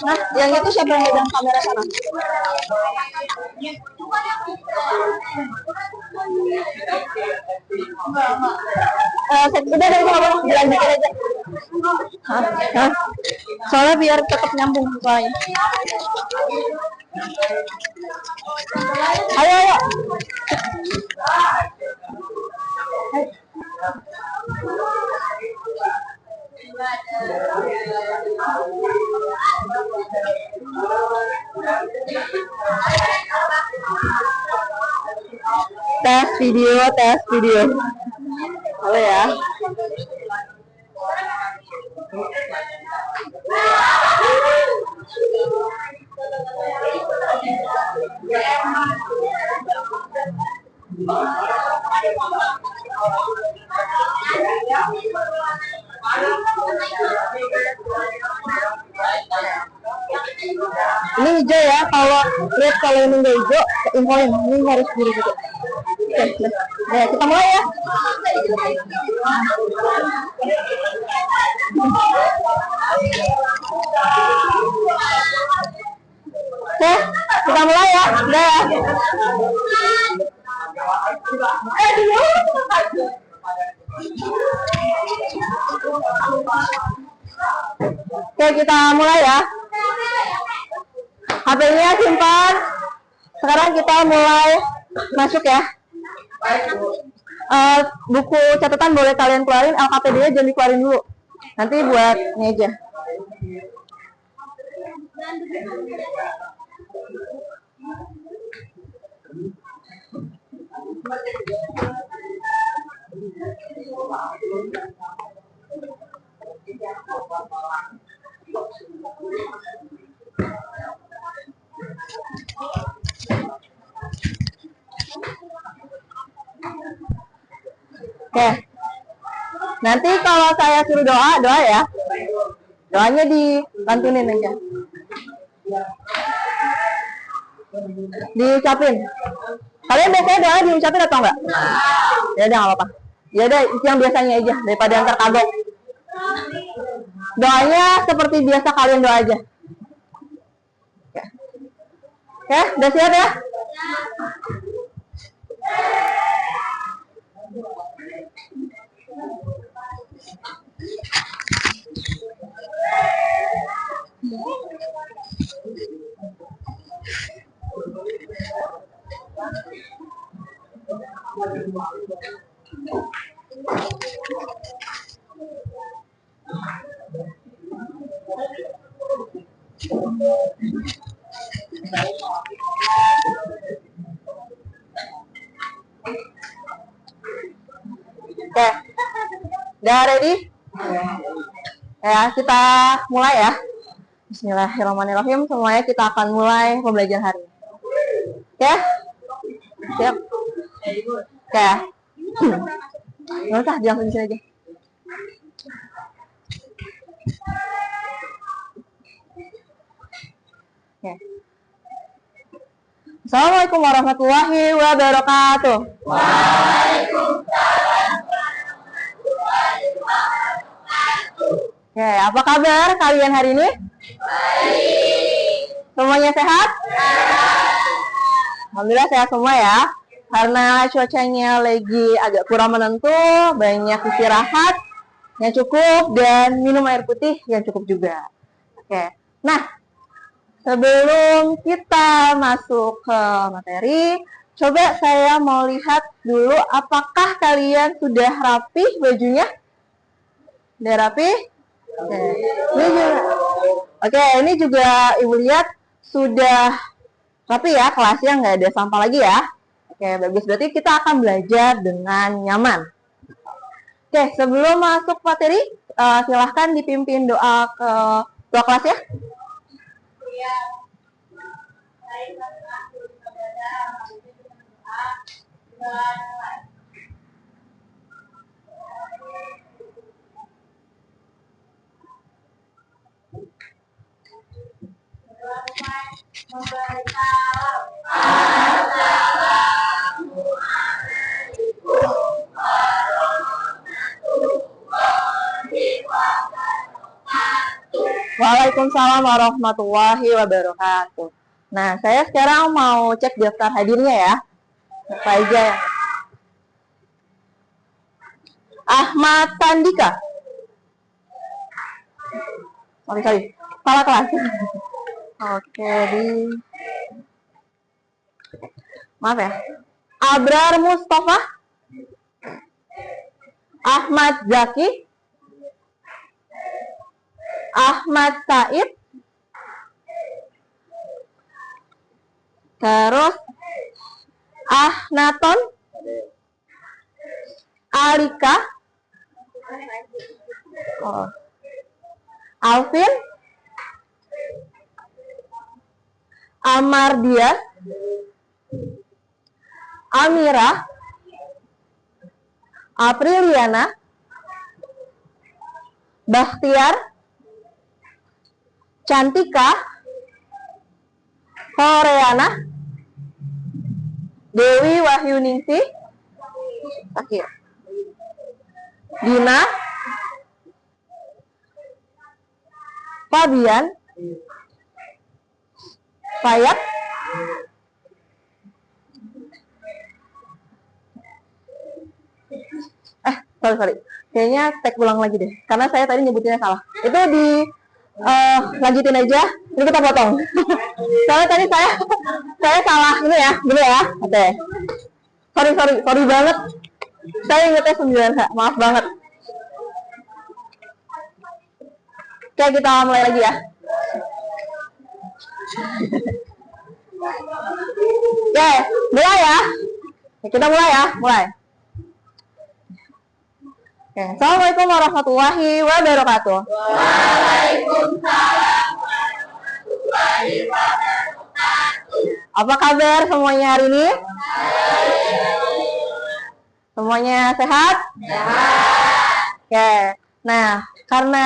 Nah, yang itu siapa yang megang kamera sana? Udah apa? Dilanjutin aja. Hah? Soalnya biar tetap nyambung soalnya. Ayo. Tes video. Halo ya. Ini hijau ya, kalau ini nggak hijau, infoin ini harus biru gitu. Oke, nah, kita mulai ya. Oke, kita mulai ya. Udah ya. Oke, kita mulai ya. HP-nya simpan. Sekarang kita mulai masuk ya. Buku catatan boleh kalian keluarin, LKPD-nya jangan dikeluarin dulu. Nanti buat ini aja. Oke. Nanti kalau saya suruh doa ya. Doanya dilantunin aja. Diucapin. Kalian biasanya doa diucapin atau enggak? Ya udah enggak apa-apa. Ya udah yang biasanya aja daripada yang terkagok. Doanya seperti biasa kalian doa aja. Oke, udah siap ya? Oke, udah ready? Ya, kita mulai ya. Bismillahirrahmanirrahim. Semuanya kita akan mulai pembelajaran hari ini. Oke? Siap? Oke. Nggak usah, langsung di sini aja. Oke. Assalamualaikum warahmatullahi wabarakatuh. Waalaikumsalam warahmatullahi wabarakatuh. Oke, apa kabar kalian hari ini? Baik. Semuanya sehat? Alhamdulillah sehat semua ya. Karena cuacanya lagi agak kurang menentu, banyak istirahat yang cukup dan minum air putih yang cukup juga. Oke. Nah, sebelum kita masuk ke materi, coba saya mau lihat dulu apakah kalian sudah rapi bajunya? Sudah rapi? Oke, ini juga Ibu lihat sudah rapi ya, kelasnya nggak ada sampah lagi ya. Oke, bagus. Berarti kita akan belajar dengan nyaman. Oke, sebelum masuk materi, silahkan dipimpin doa ke doa kelas ya. Waalaikumsalam warahmatullahi wabarakatuh. Nah, saya sekarang mau cek daftar hadirnya ya. Apa aja yang Ahmad Sandika. Sorry. Salah kelas. Oke, maaf ya. Abrar Mustafa. Ahmad Zaki. Ahmad Said. Terus Ahnaton. Alika. Alvin. Amardia. Amira. Apriliana. Bakhtiar. Cantika. Koreana. Dewi Wahyuningsih. Akhir. Dina. Fabian. Fayat. Sorry. Kayaknya tag ulang lagi deh. Karena saya tadi nyebutinnya salah. Itu lanjutin aja. Ini kita potong. Soalnya tadi saya salah ini ya. Dulu ya. Oke. Sorry banget. Saya ingetnya 9. Maaf banget. Oke, kita mulai lagi ya. Oke, mulai ya. Kita mulai ya. Mulai. Oke, assalamualaikum warahmatullahi wabarakatuh. Waalaikumsalam warahmatullahi wabarakatuh. Apa kabar semuanya hari ini? Semuanya sehat? Sehat. Oke, nah karena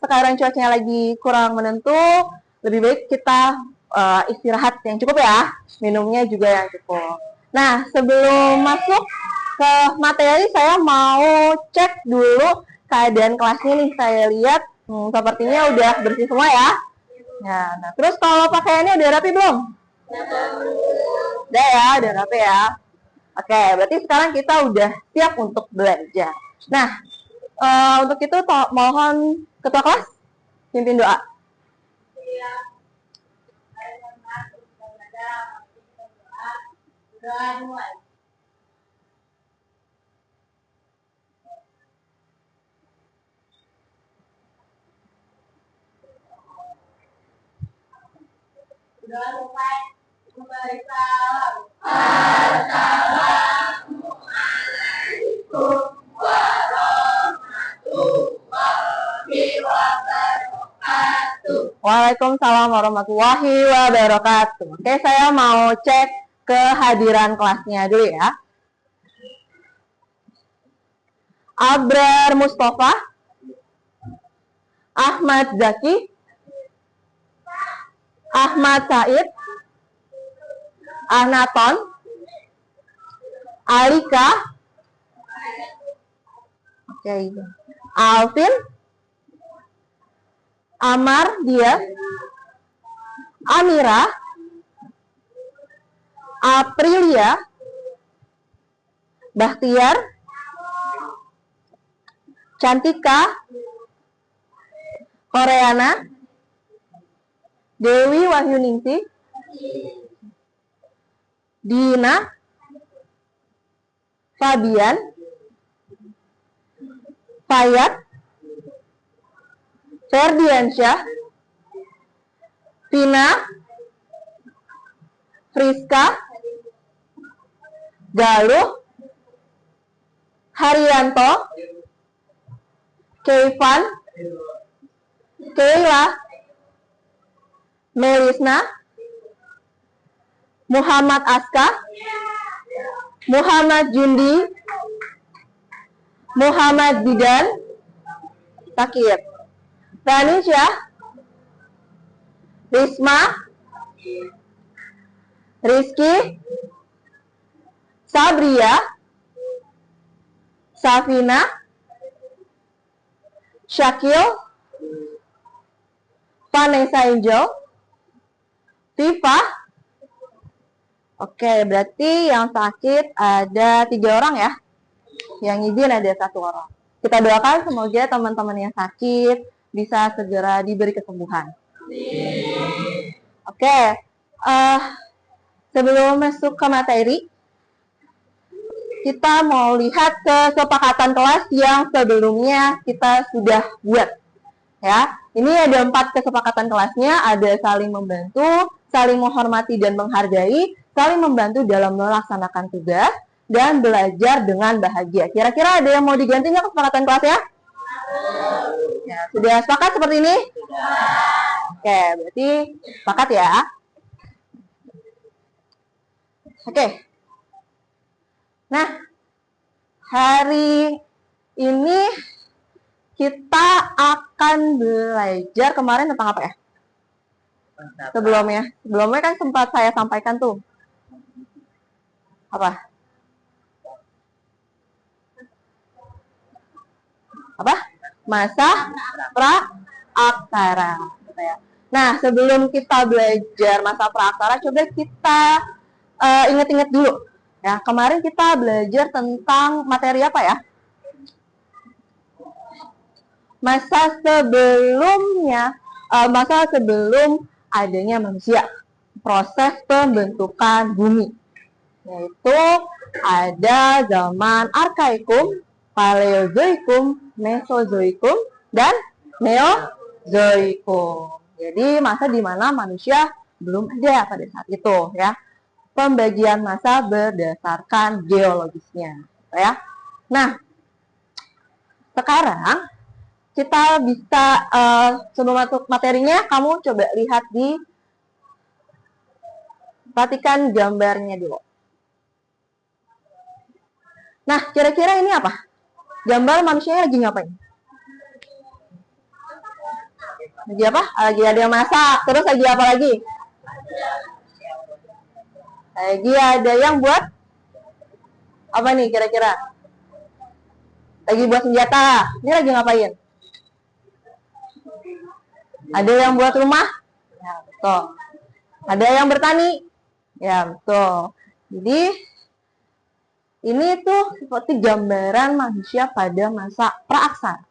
sekarang cuacanya lagi kurang menentu, lebih baik kita istirahat yang cukup ya, minumnya juga yang cukup. Nah, sebelum masuk ke materi, saya mau cek dulu keadaan kelasnya nih. Saya lihat sepertinya udah bersih semua ya. Nah, terus kalau pakaiannya udah rapi belum? Udah rapi ya. Oke, berarti sekarang kita udah siap untuk belajar. Nah, untuk itu mohon ketua kelas pimpin doa. Waalaikumsalam warahmatullahi wabarakatuh. Oke, saya mau cek kehadiran kelasnya dulu ya. Abrar Mustafa. Ahmad Zaki. Ahmad Said. Ahnaton. Alika. Oke, Alvin. Amardia. Amira. Aprilia. Bakhtiar. Cantika. Koreana. Dewi Wahyuningsih. Dina. Fabian. Fayat. Ferdiansyah. Vina. Friska. Galuh. Haryanto. Keivan. Keila. Melisna. Muhammad Aska. Muhammad Jundi. Muhammad Zidan. Takir. Tanisha. Risma. Rizky. Sabria. Safina. Syakil. Vanessa Angel, Viva. Oke, berarti yang sakit ada 3 orang ya. Yang izin ada 1 orang. Kita doakan semoga teman-teman yang sakit bisa segera diberi kesembuhan. Oke, sebelum masuk ke materi, kita mau lihat kesepakatan kelas yang sebelumnya kita sudah buat. Ya, ini ada 4 kesepakatan kelasnya, ada saling membantu, saling menghormati dan menghargai, saling membantu dalam melaksanakan tugas, dan belajar dengan bahagia. Kira-kira ada yang mau diganti nggak kesepakatan kelasnya? Ya, sudah sepakat seperti ini? Oke, berarti sepakat ya. Oke. Nah, hari ini kita akan belajar kemarin tentang apa ya? Sebelumnya kan sempat saya sampaikan tuh. Apa? Masa praaksara. Nah, sebelum kita belajar masa praaksara, coba kita ingat-ingat dulu. Ya, kemarin kita belajar tentang materi apa ya? Masa sebelum adanya manusia, proses pembentukan bumi, yaitu ada zaman Arkaikum, Paleozoikum, Mesozoikum, dan Neozoikum. Jadi masa di mana manusia belum ada pada saat itu, ya. Pembagian masa berdasarkan geologisnya, ya. Nah, sekarang kita bisa sebelum masuk materinya, kamu coba lihat perhatikan gambarnya dulu. Nah, kira-kira ini apa? Gambar manusianya lagi ngapain? Lagi apa? Lagi ada yang masak. Terus lagi apa lagi? Lagi ada yang buat apa nih kira-kira? Lagi buat senjata. Ini lagi ngapain? Ada yang buat rumah? Ya, betul. Ada yang bertani? Ya, betul. Jadi ini tuh seperti gambaran manusia pada masa praaksara.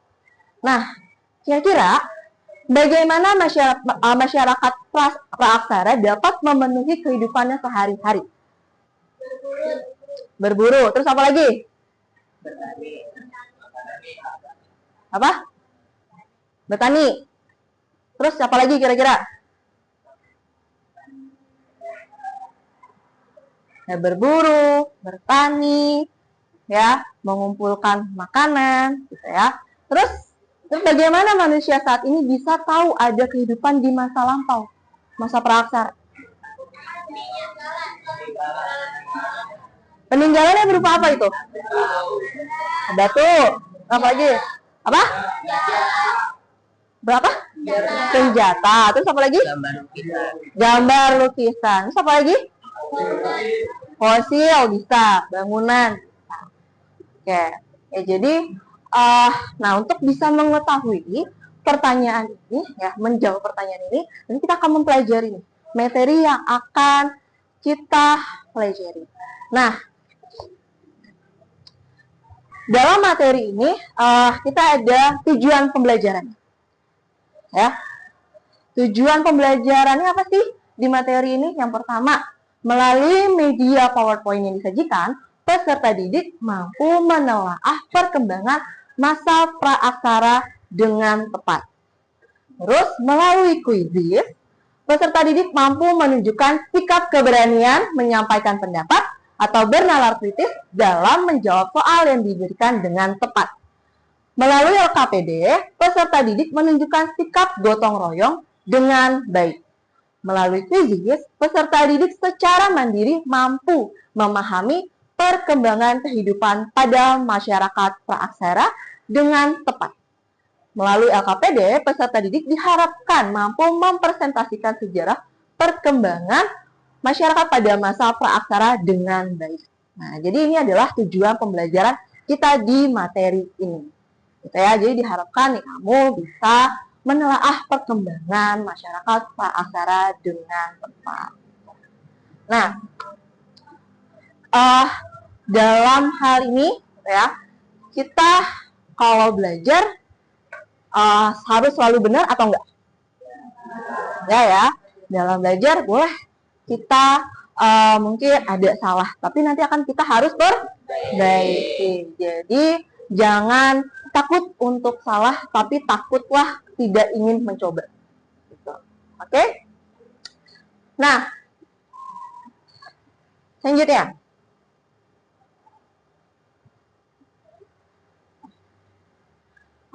Nah, kira-kira bagaimana masyarakat praaksara dapat memenuhi kehidupannya sehari-hari? Berburu. Terus apa lagi? Apa? Bertani. Terus apa lagi kira-kira? Ya, berburu, bertani, ya, mengumpulkan makanan, gitu ya. Terus bagaimana manusia saat ini bisa tahu ada kehidupan di masa lampau, masa praaksara? Peninggalannya berupa apa itu? Batu. Apa lagi? Apa? Berapa? Senjata. Terus apa lagi? Gambar lukisan. Terus apa lagi? Fosil bisa, bangunan. Oke. Jadi, nah untuk bisa mengetahui pertanyaan ini, ya menjawab pertanyaan ini, nanti kita akan mempelajari materi yang akan kita pelajari. Nah, dalam materi ini kita ada tujuan pembelajaran. Ya, tujuan pembelajarannya apa sih di materi ini? Yang pertama, melalui media PowerPoint yang disajikan, peserta didik mampu menelaah perkembangan masa praaksara dengan tepat. Terus, melalui kuisis, peserta didik mampu menunjukkan sikap keberanian menyampaikan pendapat atau bernalar kritis dalam menjawab soal yang diberikan dengan tepat. Melalui LKPD, peserta didik menunjukkan sikap gotong royong dengan baik. Melalui kuisis, peserta didik secara mandiri mampu memahami perkembangan kehidupan pada masyarakat praaksara dengan tepat. Melalui LKPD, peserta didik diharapkan mampu mempresentasikan sejarah perkembangan masyarakat pada masa praaksara dengan baik. Nah, jadi ini adalah tujuan pembelajaran kita di materi ini. Gitu ya. Jadi diharapkan nih kamu bisa menelaah perkembangan masyarakat praaksara dengan tepat. Nah, dalam hal ini ya, kita kalau belajar harus selalu benar atau enggak? Ya, dalam belajar boleh kita mungkin ada salah, tapi nanti akan kita harus perbaiki. Jadi jangan takut untuk salah, tapi takutlah tidak ingin mencoba. Gitu. Oke? Nah, selanjutnya.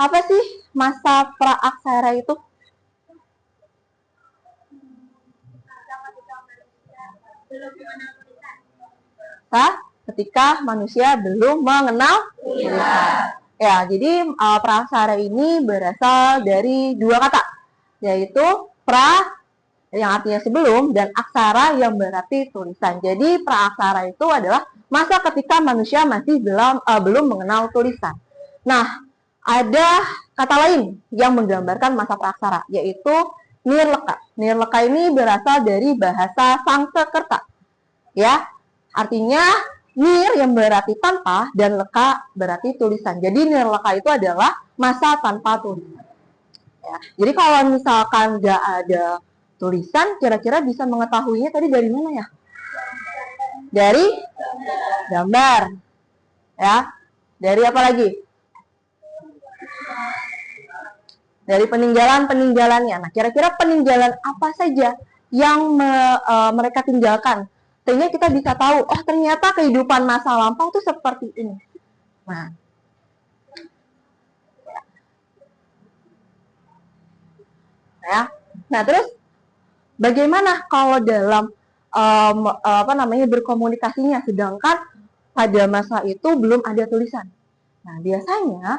Apa sih masa praaksara itu? Ketika manusia belum mengenal tulisan. Ya, jadi praaksara ini berasal dari dua kata, yaitu pra yang artinya sebelum dan aksara yang berarti tulisan. Jadi praaksara itu adalah masa ketika manusia masih belum mengenal tulisan. Nah, ada kata lain yang menggambarkan masa praaksara, yaitu nirleka. Nirleka ini berasal dari bahasa Sanskerta. Ya, artinya nir yang berarti tanpa dan leka berarti tulisan. Jadi nirleka itu adalah masa tanpa tulisan. Ya, jadi kalau misalkan nggak ada tulisan, kira-kira bisa mengetahuinya tadi dari mana ya? Dari gambar. Ya. Dari apa lagi? Dari peninggalan-peninggalannya. Nah, kira-kira peninggalan apa saja yang mereka tinggalkan? Sehingga kita bisa tahu, oh ternyata kehidupan masa lampau itu seperti ini. Nah, terus bagaimana kalau dalam berkomunikasinya, sedangkan pada masa itu belum ada tulisan. Nah, biasanya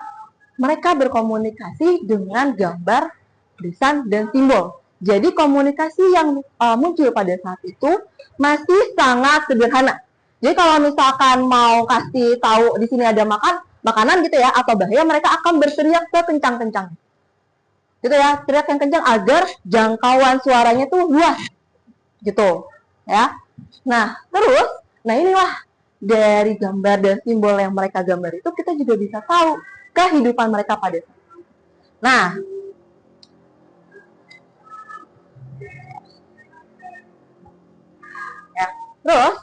mereka berkomunikasi dengan gambar, tulisan, dan simbol. Jadi komunikasi yang muncul pada saat itu masih sangat sederhana. Jadi kalau misalkan mau kasih tahu di sini ada makanan gitu ya, atau bahaya, mereka akan berteriak kekencang-kencang. Gitu ya, teriak yang kencang agar jangkauan suaranya tuh luas. Gitu ya. Nah, inilah dari gambar dan simbol yang mereka gambar itu kita juga bisa tahu kehidupan mereka pada saat itu. Nah, ya, terus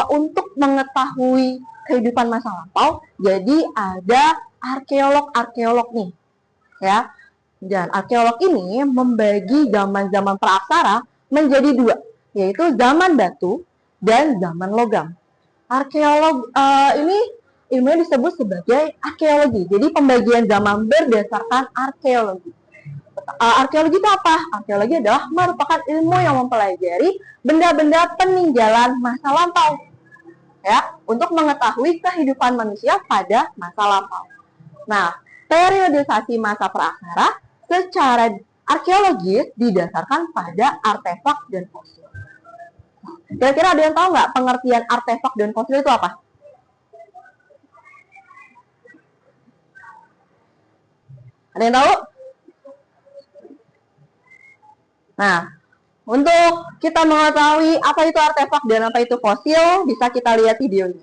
untuk mengetahui kehidupan masa lampau, jadi ada arkeolog nih, ya. Dan arkeolog ini membagi zaman-zaman praaksara menjadi dua, yaitu zaman batu dan zaman logam. Arkeolog ini ilmunya disebut sebagai arkeologi. Jadi pembagian zaman berdasarkan arkeologi. Arkeologi itu apa? Arkeologi adalah merupakan ilmu yang mempelajari benda-benda peninggalan masa lampau, ya, untuk mengetahui kehidupan manusia pada masa lampau. Nah, periodisasi masa praaksara secara arkeologis didasarkan pada artefak dan fosil. Kira-kira ada yang tahu nggak pengertian artefak dan fosil itu apa? Ada yang tahu? Nah, untuk kita mengetahui apa itu artefak dan apa itu fosil, bisa kita lihat videonya.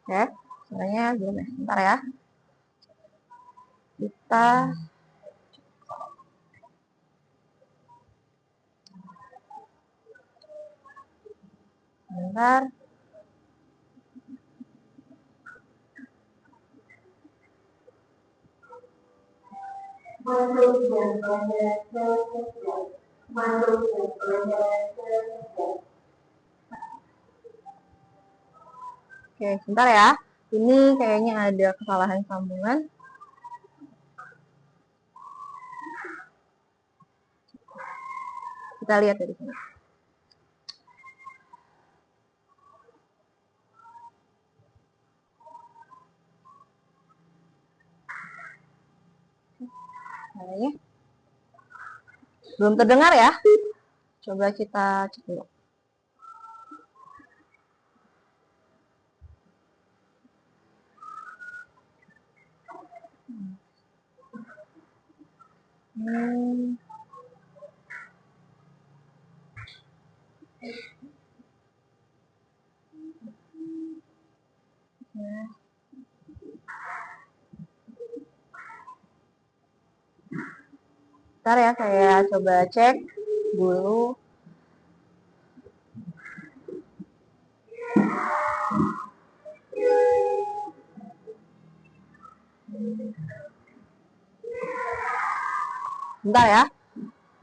Oke, sebenarnya belum ya, sebentar ya. Kita sebentar. Oke, sebentar ya. Ini kayaknya ada kesalahan sambungan. Kita lihat dari sini. Belum terdengar ya? Coba kita cek dulu. Hmm. Ntar ya, saya coba cek dulu. Bentar ya,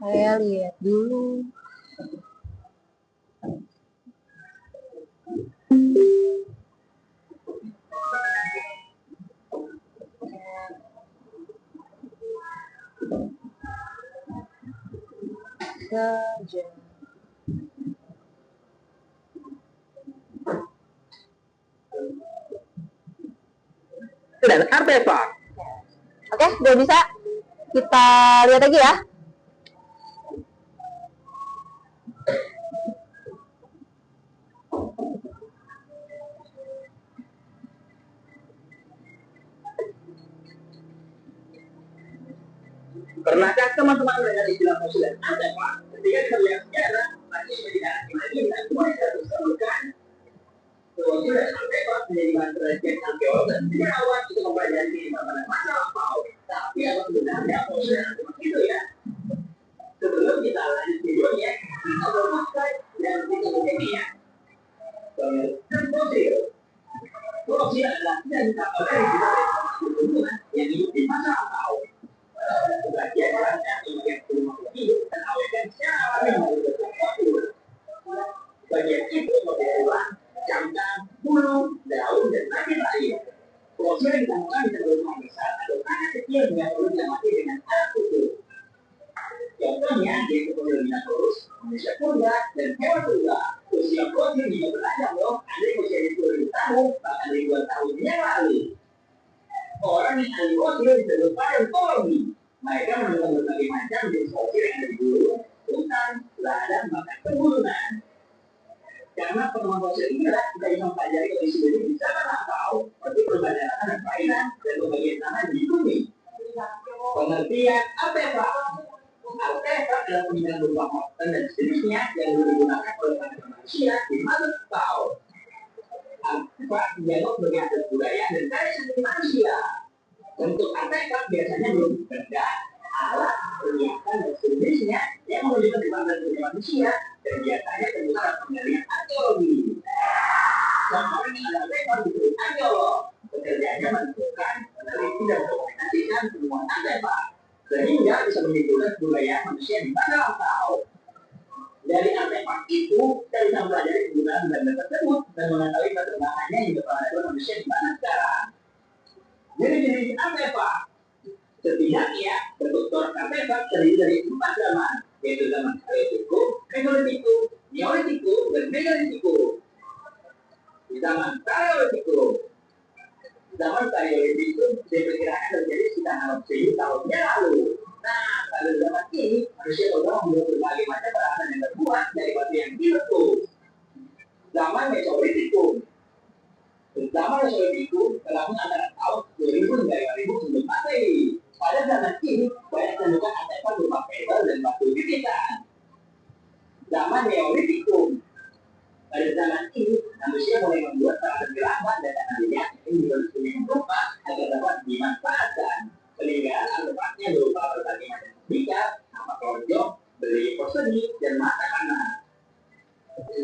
saya lihat dulu. Saja. Dan artefak. Oke, udah bisa. Kita lihat lagi ya. Pernahkah teman-teman melihat istilah fosil dan artefak? Ketika terlihat sejarah, pasti tidak imajinasi semua yang terselubungkan. Fosil dan artefak menjadi bahan penelitian arkeolog dan sejarawan untuk mempelajari kehidupan masa lampau. Tapi apa sebenarnya fosil dan artefak itu ya? Sebelum kita lanjut videonya, kita bermaksud dan kita ya. Penelitian fosil. Fosil adalah dan kapal dari hubungan yang hidup di masa lampau. Sebagian orang yang rumah hidup dan awetkan secara alami bagian itu seperti tulang, cangkang, bulu, daun, dan lain-lain. Fosil yang ditemukan bisa berupa besar atau sangat kecil dengan perut yang mati dengan alat khusus. Contohnya yaitu Dinosaurus, manusia purba, dan hewan purba. Usia fosil juga beragam loh, ada yang usia 10.000 tahun, bahkan ribuan tahun yang lalu. Orang yang ahli fosil disebut paleontologi. Mereka menemukan berbagai macam jenis fosil yang ada di gunung, hutan, ladang, bahkan pegunungan. Karena penemuan fosil inilah kita bisa mempelajari kondisi bumi di zaman lampau, seperti perbedaan dan perairan dan berbagai tanah di bumi. Pengertian artefak. Artefak adalah peninggalan berupa organ dan sejenisnya yang digunakan oleh manusia di masa lampau. Artefak dianggap sebagai aset budaya dan karya seni manusia. Untuk artefak biasanya berupa benda, alat, perhiasan, dan sejenisnya yang menunjukkan kebanggaan budaya manusia dan biasanya terbuka dalam penelitian arkeologi. Contohnya adalah artefak disebut arkeolog. Pekerjaannya menentukan, meneliti, dan mendokumentasikan temuan artefak sehingga bisa menunjukkan budaya manusia di masa lampau. Dari artefak itu, kita bisa mempelajari penggunaan benda tersebut dan mengetahui perkembangannya hingga peradaban manusia di mana sekarang. Jadi jenis artefak setidaknya bentuk artefak terdiri dari 4 zaman, yaitu zaman Paleolitikum, Mesolitikum, Neolitikum, dan Megalitikum. Di zaman Paleolitikum diperkirakan terjadi sekitar 6.000 tahun yang lalu. Nah, pada zaman ini manusia telah membuat berbagai macam peralatan yang terbuat dari batu yang diletus. Zaman Mesolitikum berlangsung antara tahun 2000 hingga 5000 sebelum Masehi. Pada zaman ini banyak ditemukan artefak berupa pebel dan batu bibitan. Zaman Neolitikum. Pada zaman ini manusia mulai membuat peralatan gerabah dan tanah liat yang dibentuk rupa agar dapat dimanfaatkan. Peninggalan artefaknya berupa berbagai macam tembikar, nama keroncong, beli persegi, dan mata kanan.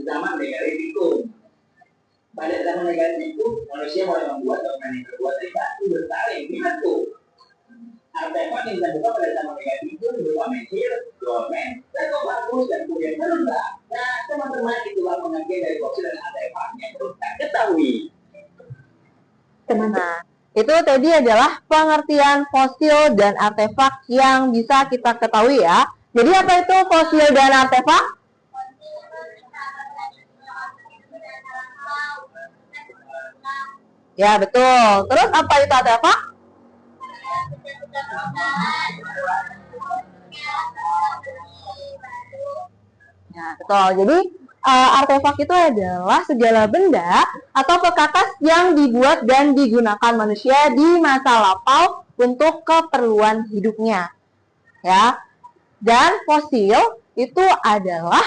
Zaman Megalitikum. Pada zaman Megalitikum, manusia mulai membuat bangunan yang terbuat dari batu besar yang dibentuk. Artefak yang ditemukan pada zaman Megalitikum berupa menhir, dolmen, sarkofagus, dan kemudian serunda. Nah, teman-teman, itulah pengertian dari fosil dan artefak yang perlu kita ketahui. Nah, itu tadi adalah pengertian fosil dan artefak yang bisa kita ketahui ya. Jadi apa itu fosil dan artefak? Ya, betul. Terus apa itu artefak? Ya, betul. Jadi artefak itu adalah segala benda atau perkakas yang dibuat dan digunakan manusia di masa lampau untuk keperluan hidupnya. ya. Dan fosil itu adalah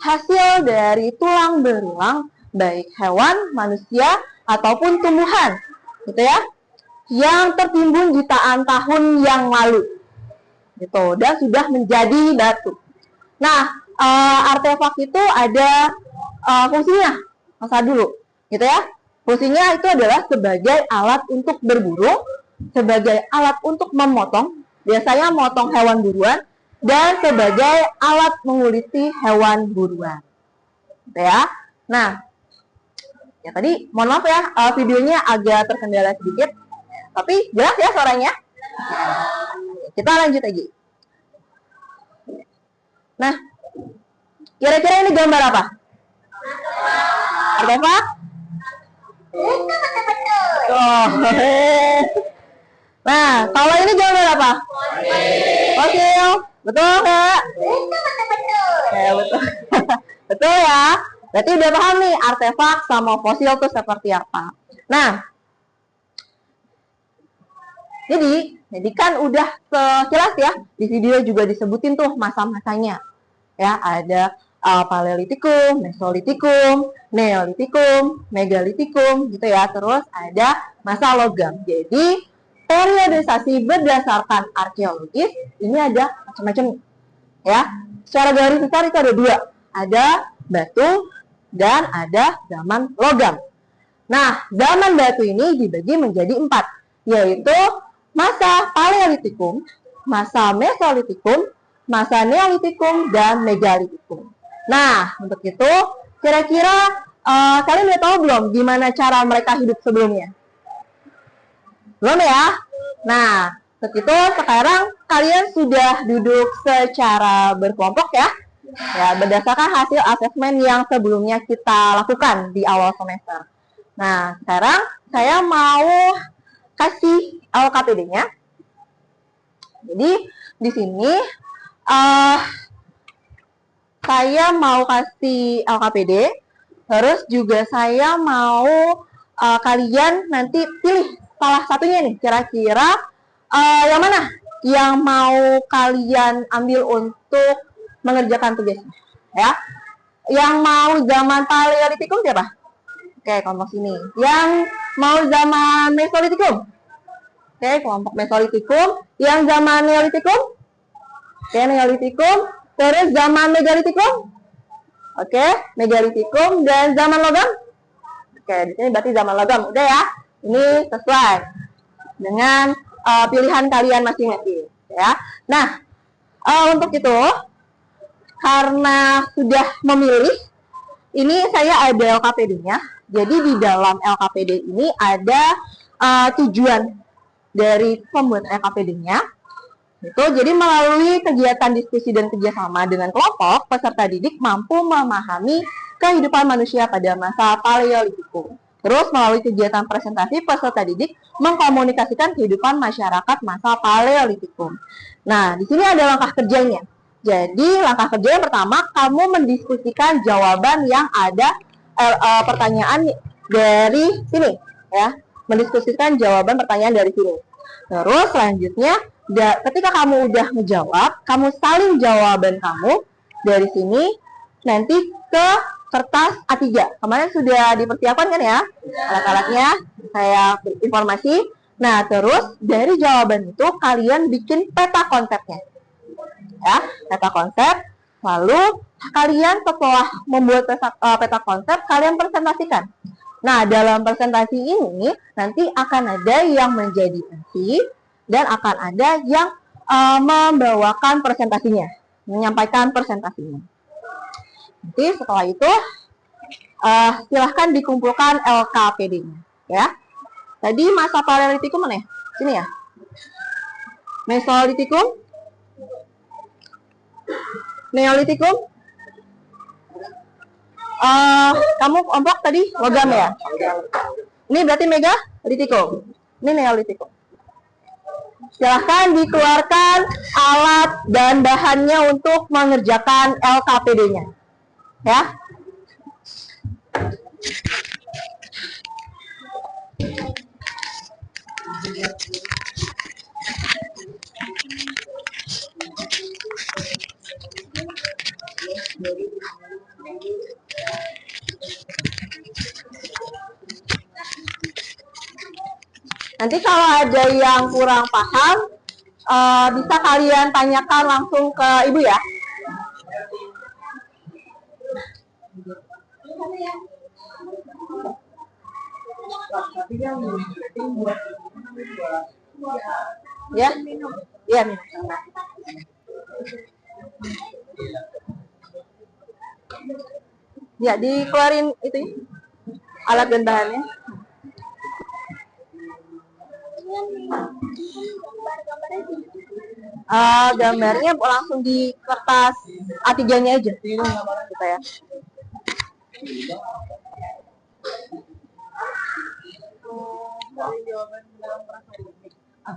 hasil dari tulang berulang baik hewan, manusia ataupun tumbuhan, gitu ya, yang tertimbun jutaan tahun yang lalu, gitu, dan sudah menjadi batu. Nah, artefak itu ada fungsinya, masa dulu, gitu ya. Fungsinya itu adalah sebagai alat untuk berburu, sebagai alat untuk memotong, biasanya memotong hewan buruan, dan sebagai alat menguliti hewan buruan, gitu ya. Nah, ya tadi mohon maaf ya, videonya agak terkendala sedikit, tapi jelas ya suaranya. Kita lanjut lagi. Nah, kira-kira ini gambar apa? Artefak? Oh. Nah, kalau ini gambar apa? Fosil. Betul nggak? Ya, betul. Betul ya. Berarti udah paham nih artefak sama fosil itu seperti apa. Nah, jadi kan udah sekilas ya, di video juga disebutin tuh masa-masanya. Ya, ada Paleolitikum, Mesolitikum, Neolitikum, Megalitikum gitu ya. Terus ada masa logam. Jadi periodisasi berdasarkan arkeologis ini ada macam-macam ya. Secara garis besar itu ada dua, ada batu dan ada zaman logam. Nah, zaman batu ini dibagi menjadi 4, yaitu masa Paleolitikum, masa Mesolitikum, masa Neolitikum, dan Megalitikum. Nah, untuk itu kira-kira kalian udah tahu belum gimana cara mereka hidup sebelumnya? Belum ya? Nah, begitu sekarang kalian sudah duduk secara berkelompok ya. Ya, berdasarkan hasil asesmen yang sebelumnya kita lakukan di awal semester. Nah, sekarang saya mau kasih LKPD-nya. Jadi, di sini saya mau kasih LKPD, terus juga saya mau kalian nanti pilih salah satunya nih, kira-kira yang mana yang mau kalian ambil untuk mengerjakan tugasnya, ya. Yang mau zaman Paleolitikum siapa? Oke, kelompok sini. Yang mau zaman Mesolitikum? Oke, kelompok Mesolitikum. Yang zaman Neolitikum? Oke, Neolitikum. Terus zaman Megalitikum? Oke, Megalitikum. Dan zaman logam? Oke, di sini berarti zaman logam. Udah ya. Ini sesuai dengan pilihan kalian masing-masing, ya. Nah, untuk itu, karena sudah memilih, ini saya ada LKPD-nya. Jadi di dalam LKPD ini ada tujuan dari pembuat LKPD-nya. Itu jadi melalui kegiatan diskusi dan kerjasama dengan kelompok, peserta didik mampu memahami kehidupan manusia pada masa Paleolitikum. Terus melalui kegiatan presentasi, peserta didik mengkomunikasikan kehidupan masyarakat masa Paleolitikum. Nah, di sini ada langkah kerjanya. Jadi, langkah kerja yang pertama, kamu mendiskusikan jawaban yang ada pertanyaan dari sini, ya. Mendiskusikan jawaban pertanyaan dari sini. Terus selanjutnya, ketika kamu udah ngejawab, kamu salin jawaban kamu dari sini, nanti ke kertas A3. Kemarin sudah dipersiapkan kan ya alat-alatnya, saya informasi. Nah, terus dari jawaban itu kalian bikin peta konsepnya. Ya, peta konsep. Lalu kalian setelah membuat peta konsep, kalian presentasikan. Nah, dalam presentasi ini nanti akan ada yang menjadi MC dan akan ada yang membawakan presentasinya, menyampaikan presentasinya. Nanti setelah itu silahkan dikumpulkan LKPD-nya, ya. Tadi masa Paleolitikum mana ya? Sini ya. Mesolitikum, Neolitikum. Kamu kelompok tadi logam ya? Ini berarti Megalitikum. Ini Neolitikum. Silahkan dikeluarkan alat dan bahannya untuk mengerjakan LKPD-nya. Ya. Nanti kalau ada yang kurang paham, bisa kalian tanyakan langsung ke ibu ya. Ya, ya minum. Ya, dikeluarin itu ya, alat dan bahannya. Gambarnya langsung di kertas A3-nya aja, gitu ya.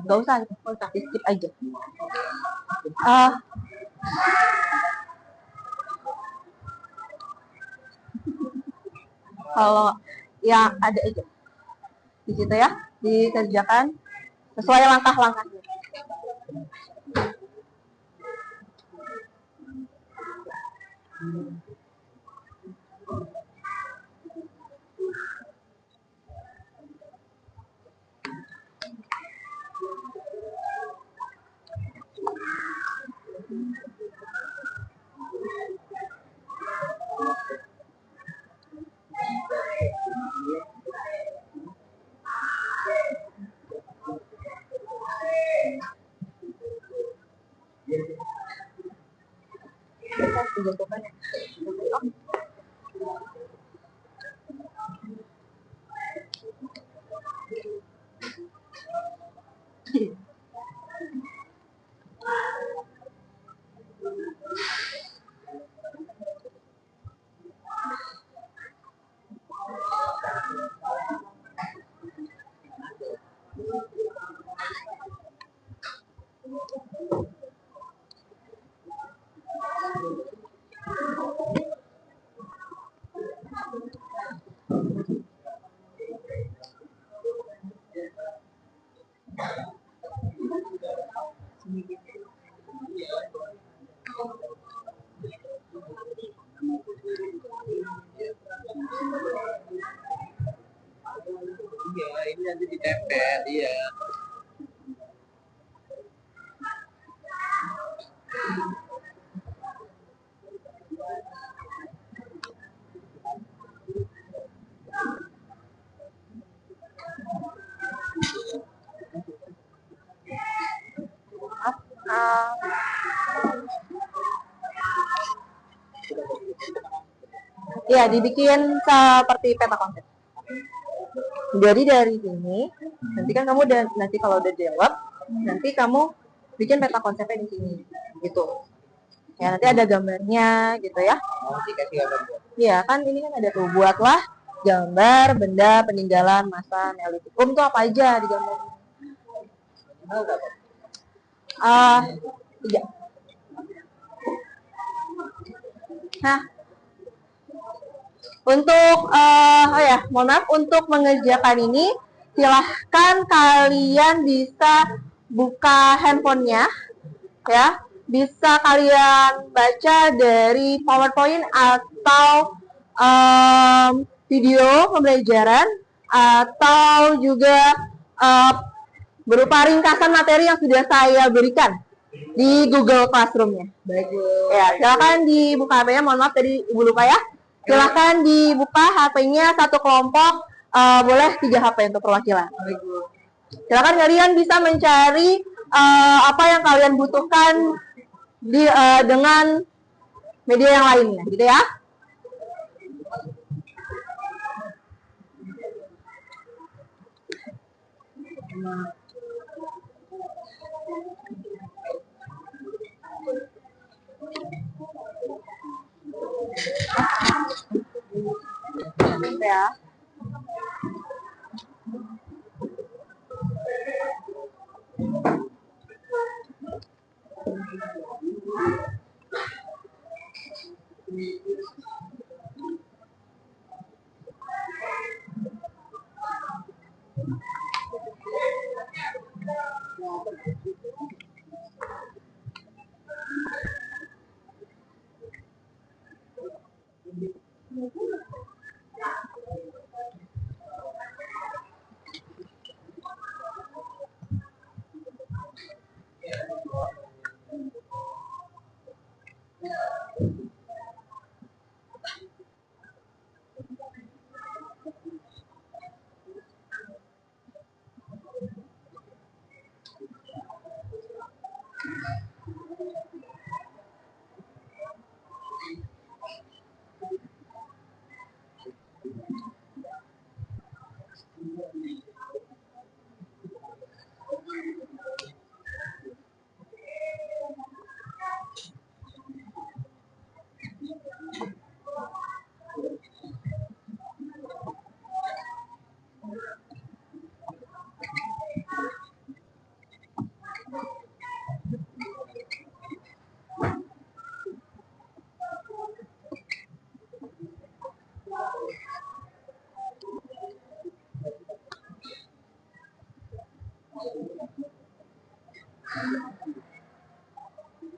Gak usah, di skip aja. Kalau yang ada aja di situ ya, dikerjakan sesuai langkah-langkahnya. Iya, ini nanti ditempel, iya. Ya, dibikin seperti peta konsep. Jadi dari sini, nanti kan kamu nanti kalau udah jawab, nanti kamu bikin peta konsepnya di sini, gitu. Ya, nanti ada gambarnya, gitu ya. Dikasih gambar. Iya, kan ini kan ada tuh, buatlah gambar benda peninggalan masa Neolitikum tuh apa aja di gambar. Tiga. Nah, untuk mohon maaf, untuk mengerjakan ini silahkan kalian bisa buka handphonenya ya, bisa kalian baca dari PowerPoint atau video pembelajaran atau juga berupa ringkasan materi yang sudah saya berikan di Google Classroom-nya. Baik, Bu. Ya, silakan dibuka HP-nya. Mohon maaf tadi Ibu lupa ya. Silakan dibuka HP-nya satu kelompok, boleh 3 HP untuk perwakilan. Baik, Bu. Silakan kalian bisa mencari apa yang kalian butuhkan dengan media yang lainnya, gitu ya. Ya.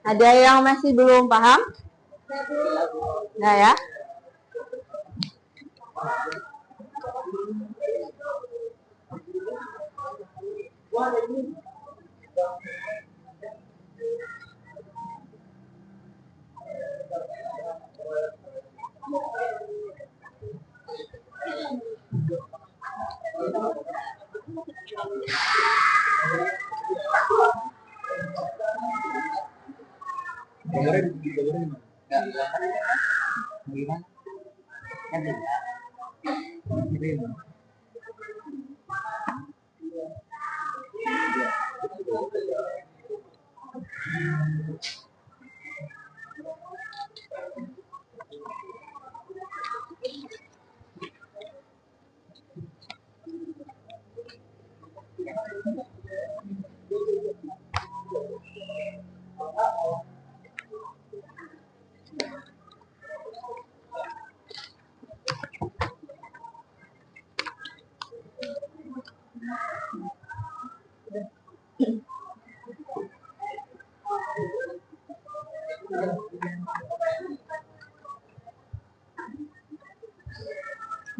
Ada yang masih belum paham? Nah ya.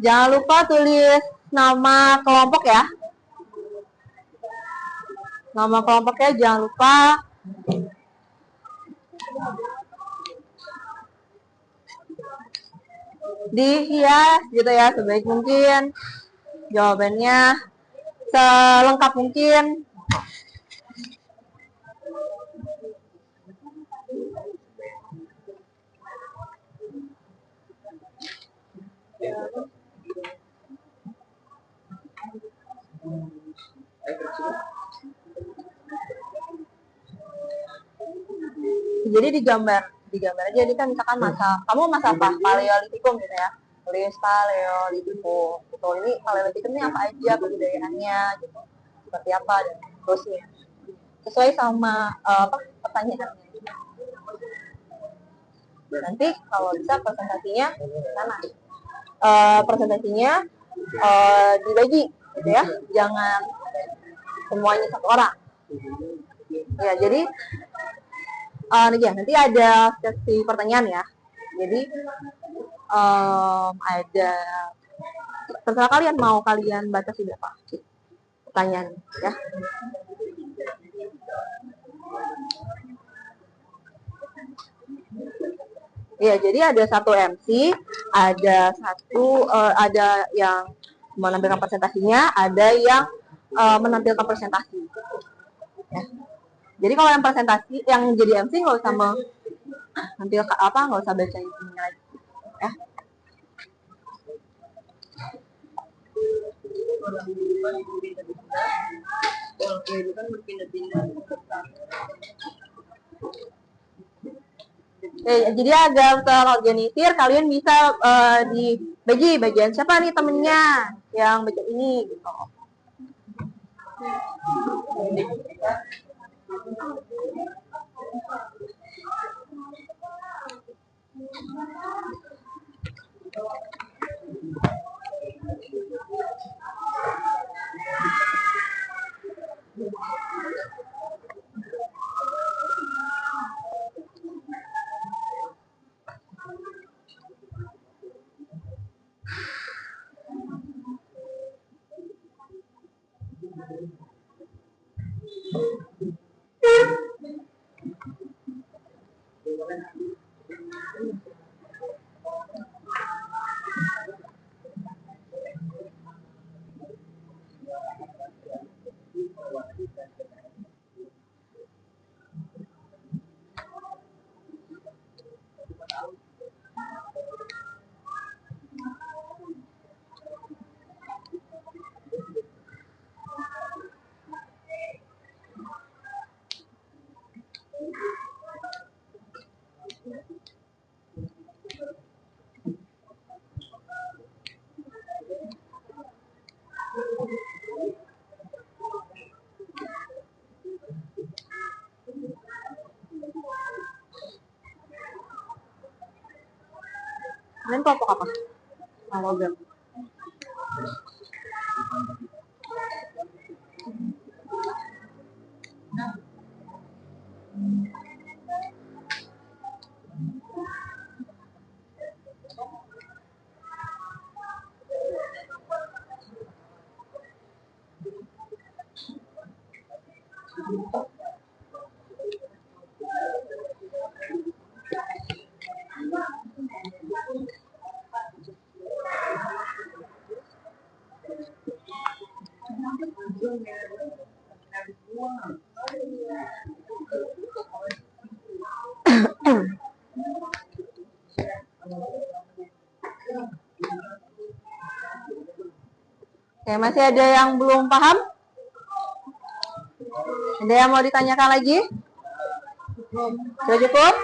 Jangan lupa tulis nama kelompok ya. Nama kelompoknya jangan lupa. Dihias gitu ya sebaik mungkin. Jawabannya selengkap mungkin. Jadi digambar aja. Ini kan misalkan masa apa? Paleolitikum gitu ya. Tulis Paleolitikum. Gitu. Ini Paleolitikum ini apa aja kebudayaannya gitu. Seperti apa dan terusnya. Sesuai sama pertanyaannya. Nanti kalau bisa presentasinya sana. Presentasinya dibagi gitu ya. Jangan semuanya satu orang. Ya, jadi nanti ada sesi pertanyaan ya. Jadi ada terserah kalian mau kalian batasi berapa pertanyaan ya. Ya, jadi ada satu MC, ada yang menampilkan presentasinya, ada yang menampilkan presentasi. Ya. Jadi kalau yang presentasi, yang jadi MC nggak usah nggak usah baca ini lagi, ya. Jadi agar terorganisir, kalian bisa dibagi bagian siapa nih temennya yang baca ini gitu. Dan kelompok apa? Logam. Oke, masih ada yang belum paham? Ada yang mau ditanyakan lagi? Sudah cukup?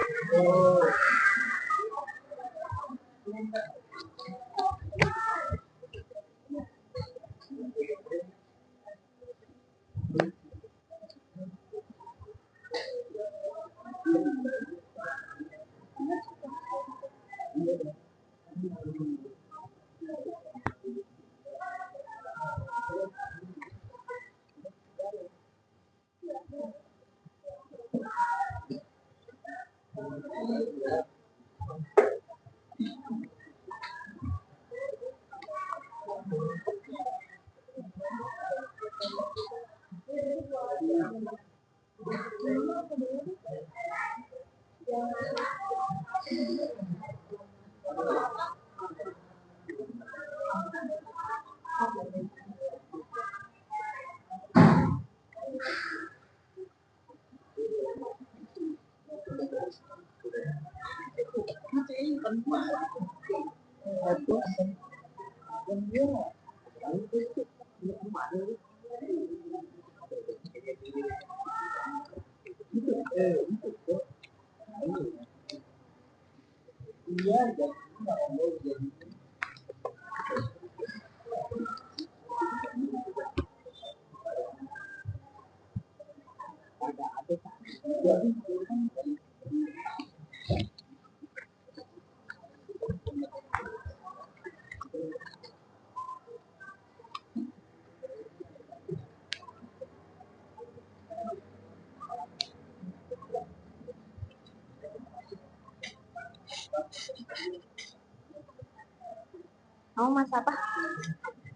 Kamu mas apa?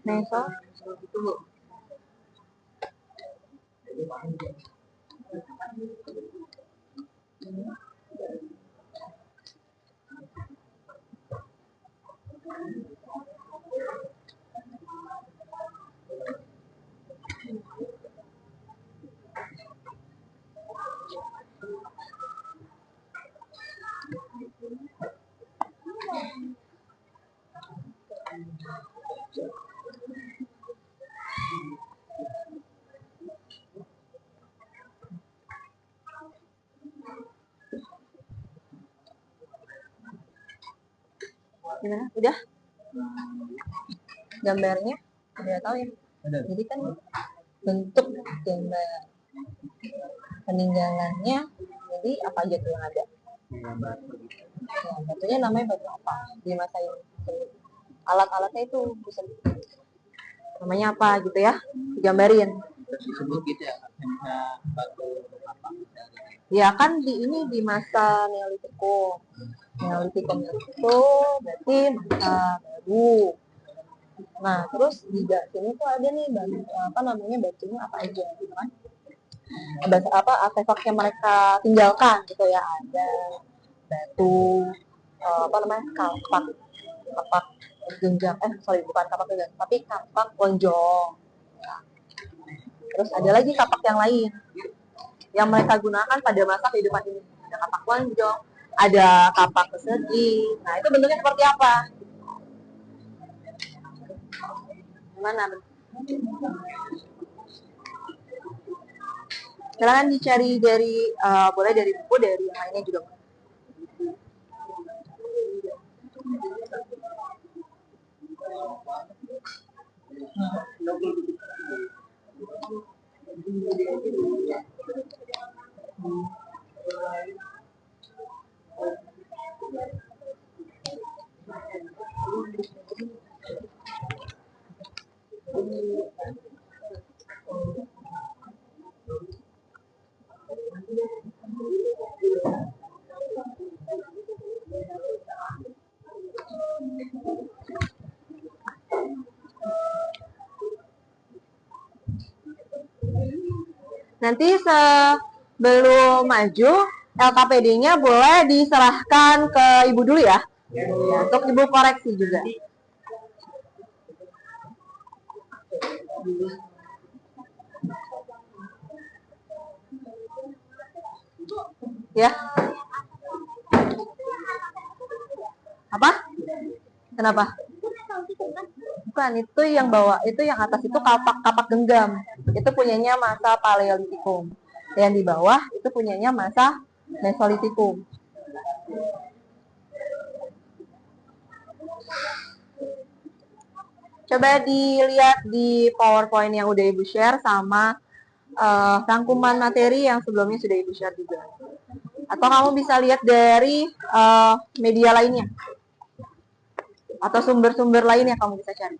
Meso? Gimana? Udah? Gambarnya udah tahu ya? Jadi kan bentuk gambar peninggalannya, jadi apa aja tuh yang ada? Nah, batunya namanya batu apa di masa ini? Alat-alatnya itu bisa namanya apa gitu ya? Digambarin. Disebut gitu ya, batu apa? Ya kan di masa Neolitikum. Neolitikum itu berarti masa baru. Nah, terus di sini tuh ada nih batu, apa namanya, batunya apa aja gitu kan? Apa artefak yang mereka tinggalkan gitu ya, ada batu, apa namanya, kapak genjang, bukan kapak genjang tapi kapak lonjong ya. Terus ada lagi kapak yang lain yang mereka gunakan pada masa kehidupan ini, ada kapak lonjong, ada kapak persegi. Nah, itu bentuknya seperti apa? Gimana? Silakan dicari dari boleh dari buku, dari yang lainnya juga. Nanti sebelum maju, LKPD-nya boleh diserahkan ke Ibu dulu ya, untuk Ibu koreksi juga. Ya. Apa? Kenapa? Bukan, itu yang bawah, itu yang atas itu kapak genggam. Itu punyanya masa Paleolitikum. Yang di bawah itu punyanya masa Mesolitikum. Coba dilihat di PowerPoint yang udah Ibu share sama rangkuman materi yang sebelumnya sudah Ibu share juga. Atau kamu bisa lihat dari media lainnya. Atau sumber-sumber lainnya kamu bisa cari.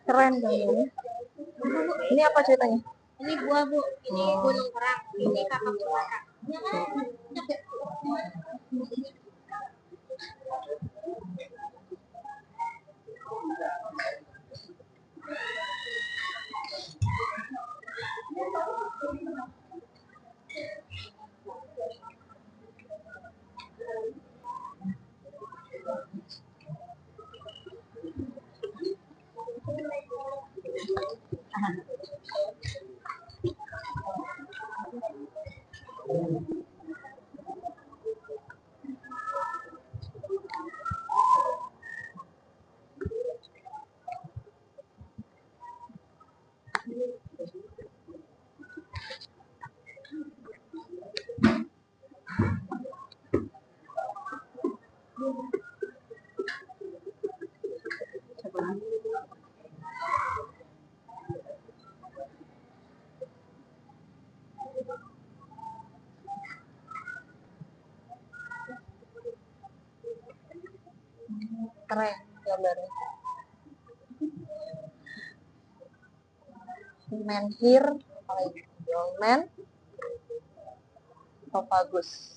Keren kan ini? Ini apa ceritanya? Ini buah Bu, ini gunung kerang, ini kakak cemara. Keren gambarnya. Menhir, Men, Tophagus.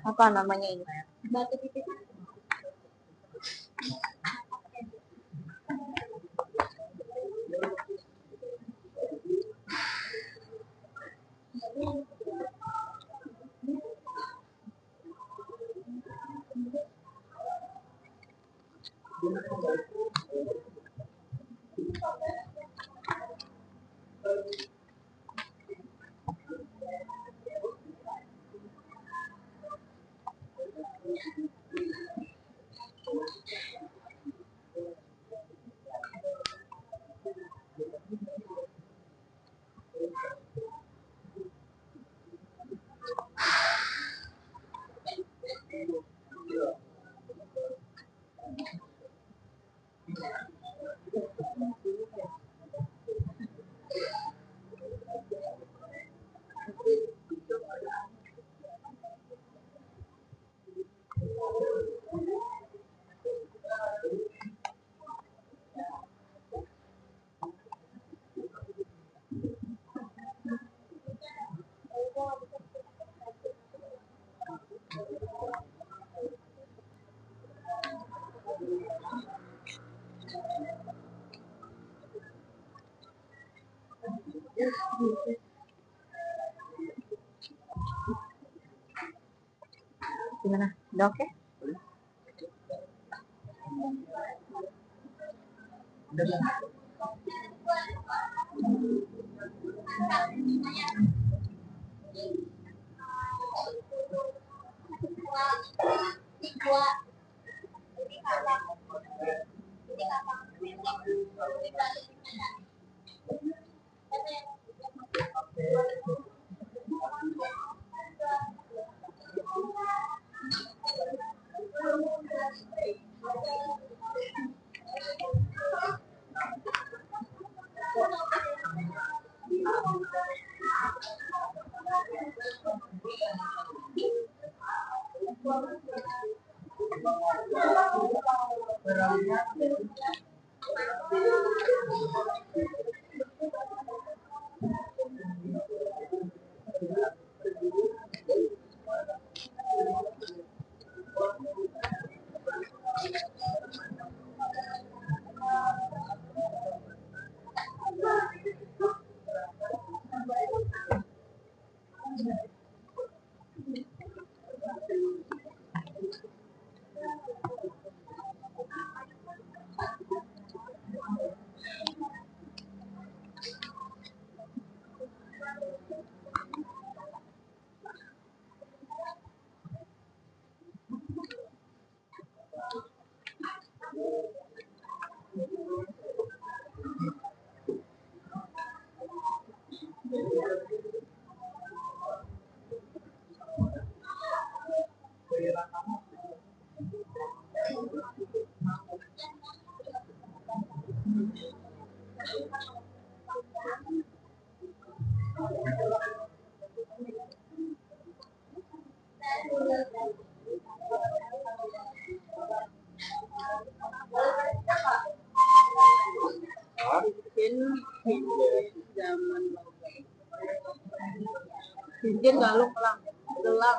Apa namanya ini? Batu pipit. Gimana? Udah oke? Mungkin galung pelang gelang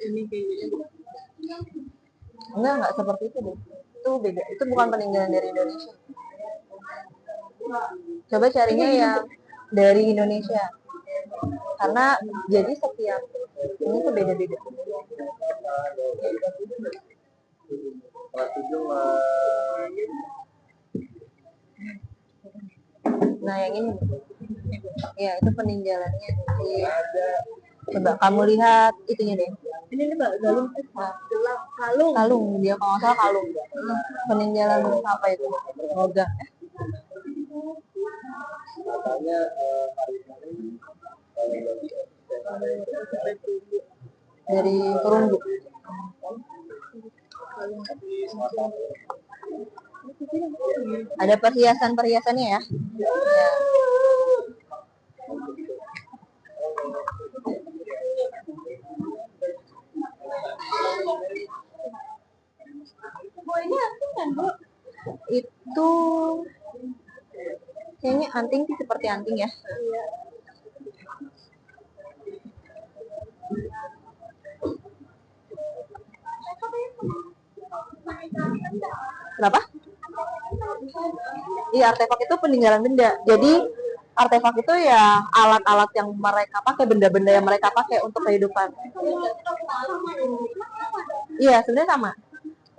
ini kayak gini. Enggak seperti itu deh. Itu beda. Itu bukan peninggalan dari Indonesia. Coba carinya yang dari Indonesia. Karena jadi setiap ini tuh beda-beda. Nah yang ini, ya itu peninggalannya. Coba kamu lihat itunya deh. Ini mbak galung gelang kalung Kalung, dia kalau nggak salah kalung. Peninggalan apa itu? Logam. Katanya Dari perunggu. Ada perhiasan-perhiasannya ya. Ya. Bu ini anting kan bu? Itu kayaknya anting sih seperti anting ya. Kenapa? Iya, artefak itu peninggalan benda. Jadi artefak itu ya alat-alat yang mereka pakai, benda-benda yang mereka pakai untuk kehidupan. Iya, sebenarnya sama.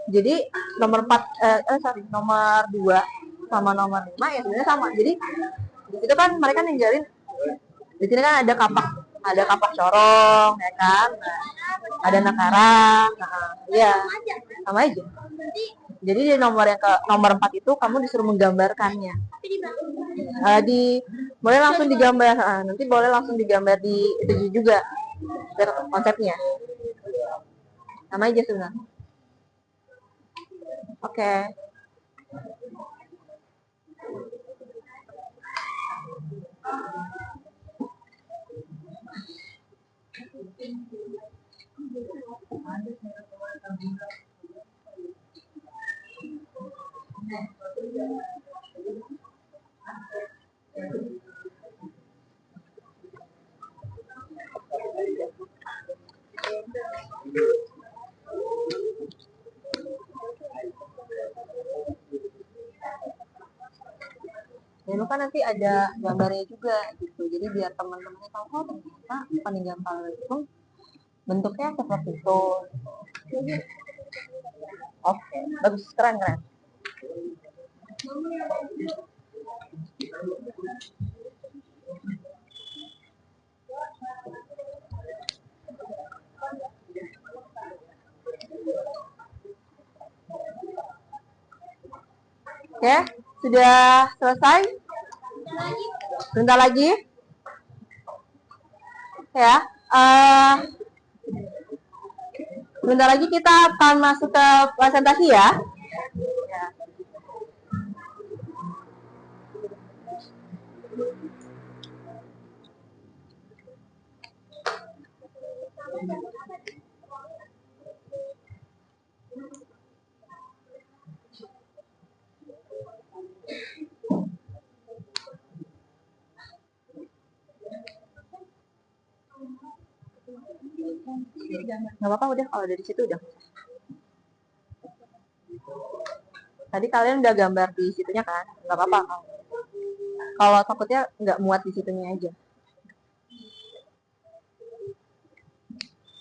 Jadi nomor 2 sama nomor 5 ya sebenarnya sama. Jadi itu kan mereka ninggalin, di sini kan ada kapak corong, ya kan? Nah, ada nakarang, iya, sama aja. Jadi di nomor 4 itu kamu disuruh menggambarkannya. Boleh langsung digambar, nanti boleh langsung digambar di itu juga konsepnya. Sama aja sebenarnya. Oke. jangan lupa nanti ada gambarnya juga gitu. Jadi biar teman-temannya tahu oh ternyata peninggalan Paleolitikum bentuknya seperti itu. Oke, bagus, keren keren. Oke, sudah selesai? Bentar lagi. Ya, bentar lagi kita akan masuk ke presentasi ya. Nggak apa-apa udah kalau dari situ udah. Tadi kalian udah gambar di situnya kan? Nggak apa-apa. Kalau takutnya nggak muat di situnya aja.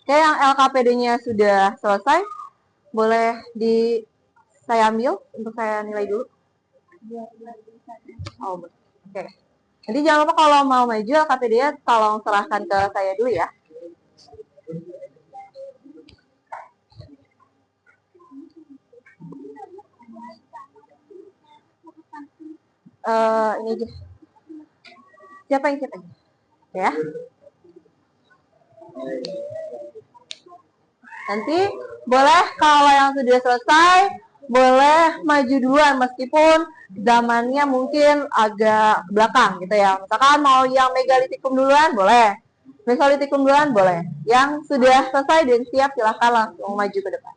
Oke, yang LKPD-nya sudah selesai. Boleh saya ambil untuk saya nilai dulu. Oh, oke. Jadi jangan lupa kalau mau maju LKPD-nya tolong serahkan ke saya dulu ya. Ini aja. Siapa yang siap aja? Ya. Nanti boleh kalau yang sudah selesai boleh maju duluan meskipun zamannya mungkin agak belakang gitu ya. Misalkan mau yang megalitikum duluan boleh. Mesolitikum duluan boleh. Yang sudah selesai dan siap silahkan langsung maju ke depan.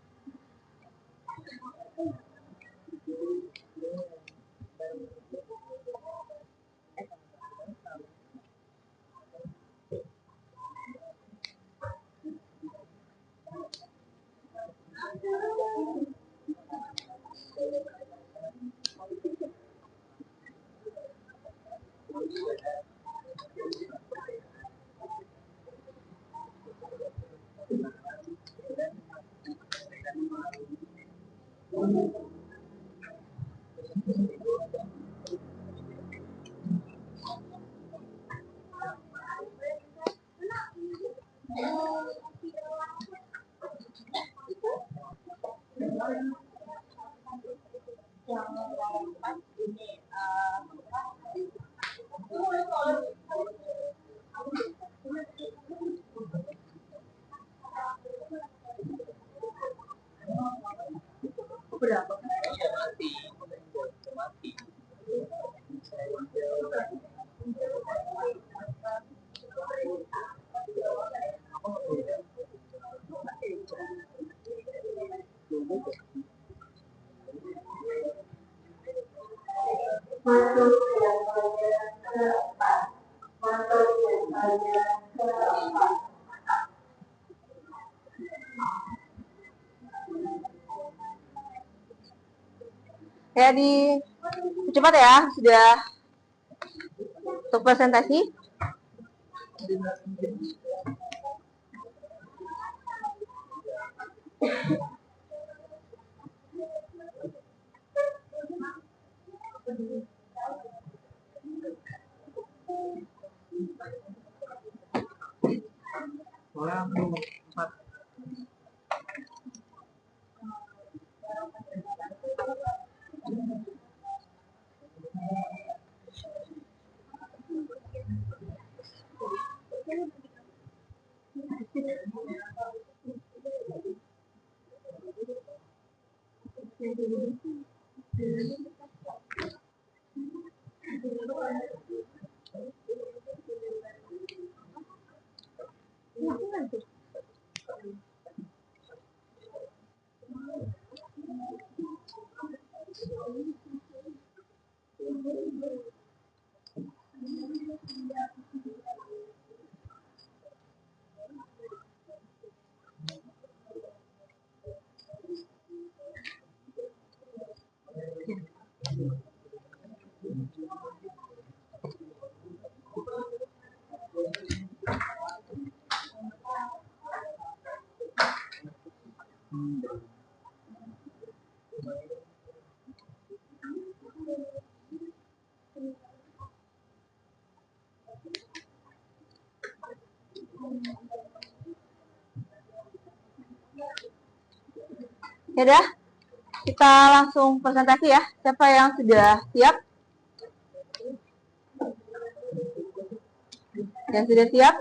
Berapa? Ya di cepat ya, sudah untuk presentasi. Oke dah, kita langsung presentasi ya. Siapa yang sudah siap? Yang sudah siap?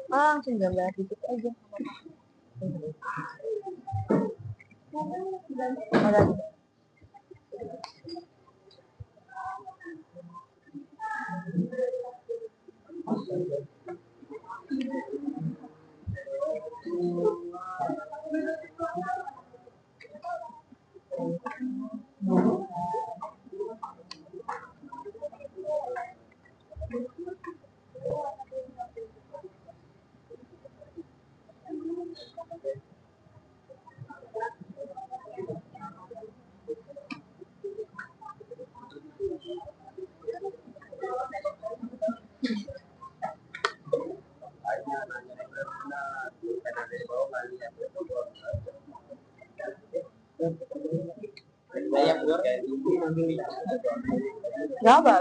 Langsung gambar dikit aja. Ada. Gak apa.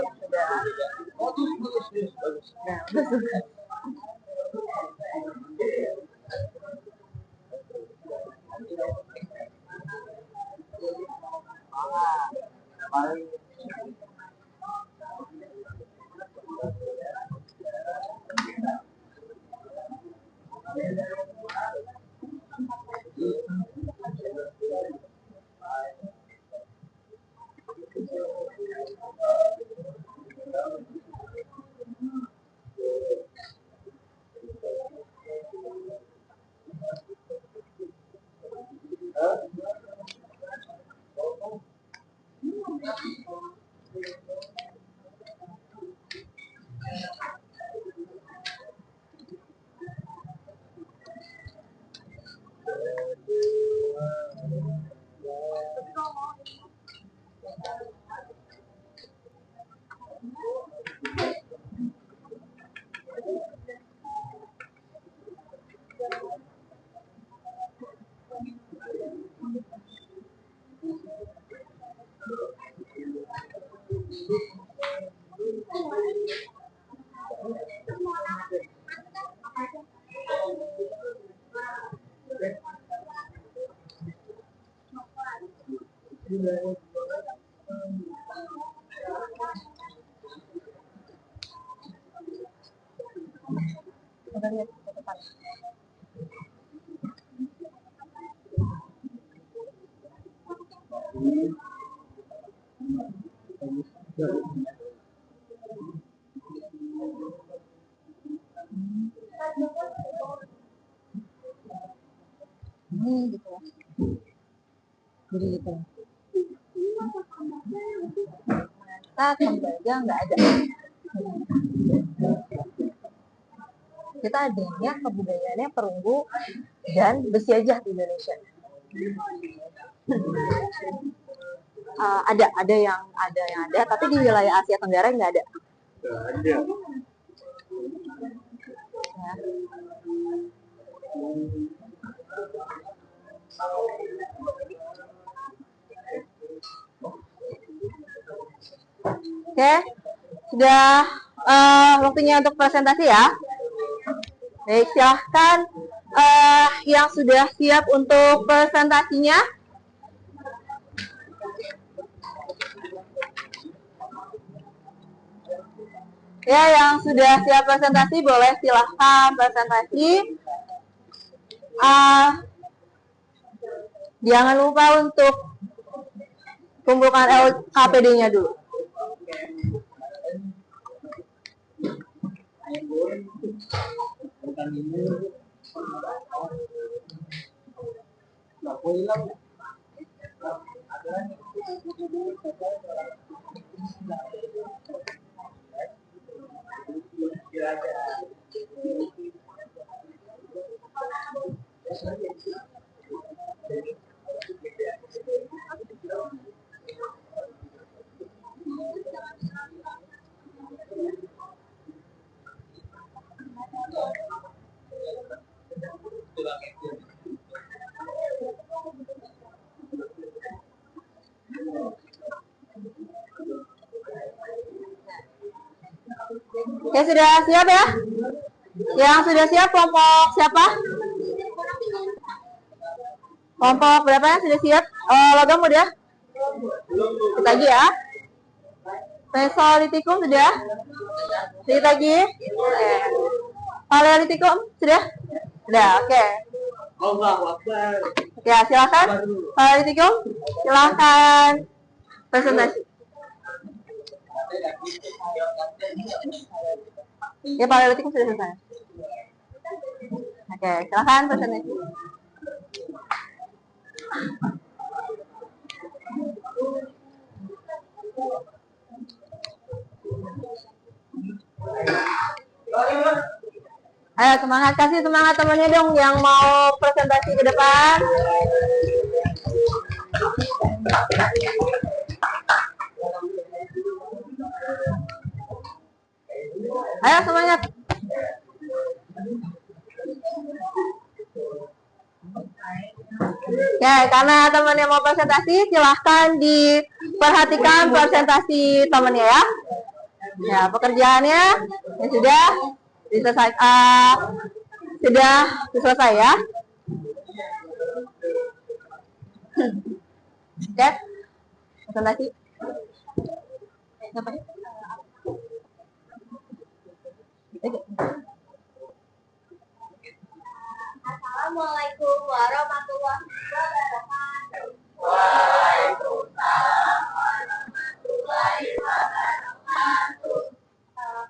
Gitu. Jadi gitu. Kita Kamboja nggak ada. Kita adanya kebudayaannya perunggu dan besi aja di Indonesia. Ada yang ada, tapi di wilayah Asia Tenggara nggak ada. Ya. Oke, sudah waktunya untuk presentasi ya. Baik, silahkan yang sudah siap untuk presentasinya. Ya, yang sudah siap presentasi boleh silahkan presentasi. Jangan lupa untuk kumpulkan LKPD-nya dulu. Oke, sudah siap ya? Yang sudah siap kelompok siapa? Kelompok berapa yang sudah siap? Oh, logam udah? Kita lagi ya. Mesolitikum sudah? Sedikit lagi. Oke. Paleolitikum sudah? Sudah, oke. Ya, silakan. Paleolitikum, silakan presentasi. Ya, Paleolitikum sudah selesai. Oke, silakan presentasi. Ayo semangat, kasih semangat temannya dong yang mau presentasi ke depan. Ayo semangat. Ya, karena temannya mau presentasi, silahkan diperhatikan presentasi temannya ya. Ya, pekerjaannya ya sudah selesai ya. Oke, presentasi. Assalamualaikum warahmatullahi wabarakatuh.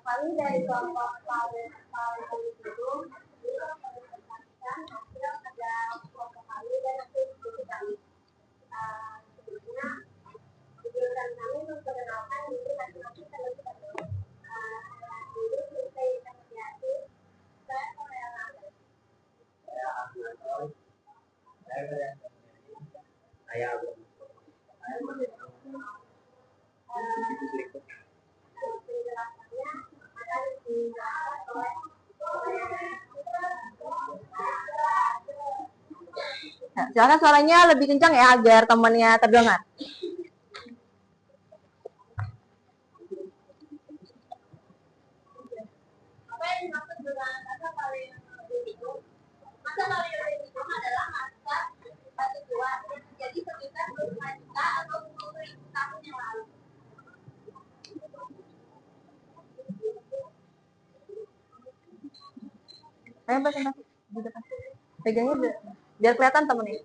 Kami dari kelompok Paleolitikum mempresentasikan hasil kerja kelompok kami dan hasil diskusi kami. Sebelumnya, tujuan kami memperkenalkan diri masing-masing terlebih dahulu. Dulu survei intermediasi saya pengenalan. Nah, silakan suaranya lebih kencang ya agar temannya terdengar. Apa yang dimaksud dengan masa paleolitikum? Masa paleolitikum adalah masa batu tua yang terjadi sekitar 25 juta atau 10.000 tahun yang lalu. Saya presentasi di depan. Pegangnya biar kelihatan temennya.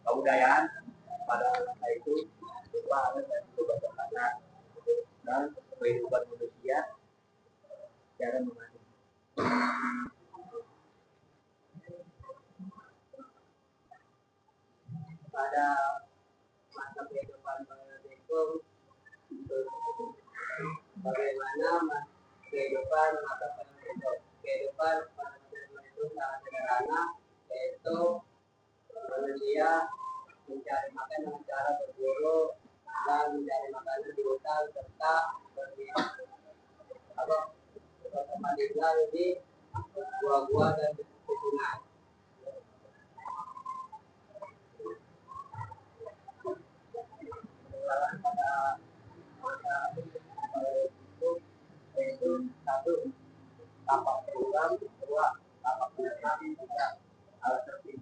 Kebudayaan pada masa itu berupa alat dan kebiasaan dan kehidupan manusia secara mengalir. Pada masa kehidupan itu bagaimana kehidupan masa kehidupan pada masa itu sangat sederhana, yaitu manusia mencari makan dengan cara berburu dan mencari makanan di hutan serta tempat tinggal di gua-gua dan di sungai. Itu satu tapak tulang, dua tapak tulang, tiga alat tertib.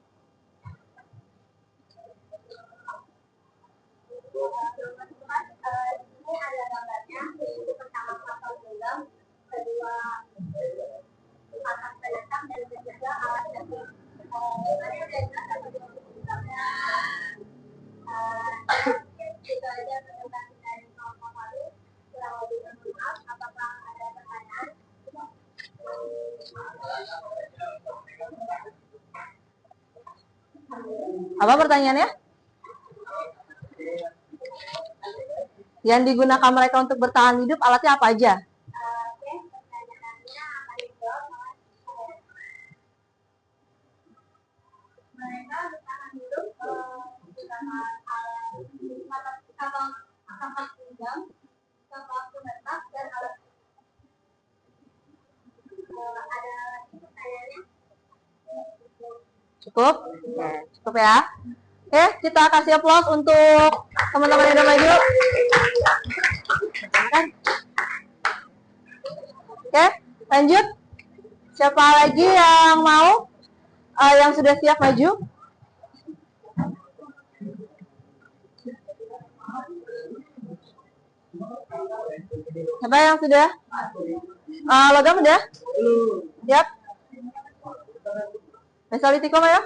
Ini ada gambarnya, yaitu pertama kapal tunggang, kedua pakan penetap, dan ketiga alat tertib. Tadi udah jelas apa gambarnya. Itu aja presentasi dari kelompok kami. Kurang lebih bermaaf, apakah ada pertanyaan? Apa pertanyaannya? Yang digunakan mereka untuk bertahan hidup alatnya apa aja? Oke, pertanyaannya akan dijawab oleh saya. Mereka bertahan hidup menggunakan kapal tunggang, kapal penetap, dan alat. Ada lagi pertanyaannya? Cukup? Oke, cukup ya. Oke, kita kasih applause untuk teman-teman yang udah maju. Oke, lanjut. Siapa lagi yang mau? Yang sudah siap maju? Siapa yang sudah? Logam udah? Siap? Mesolitikum ya?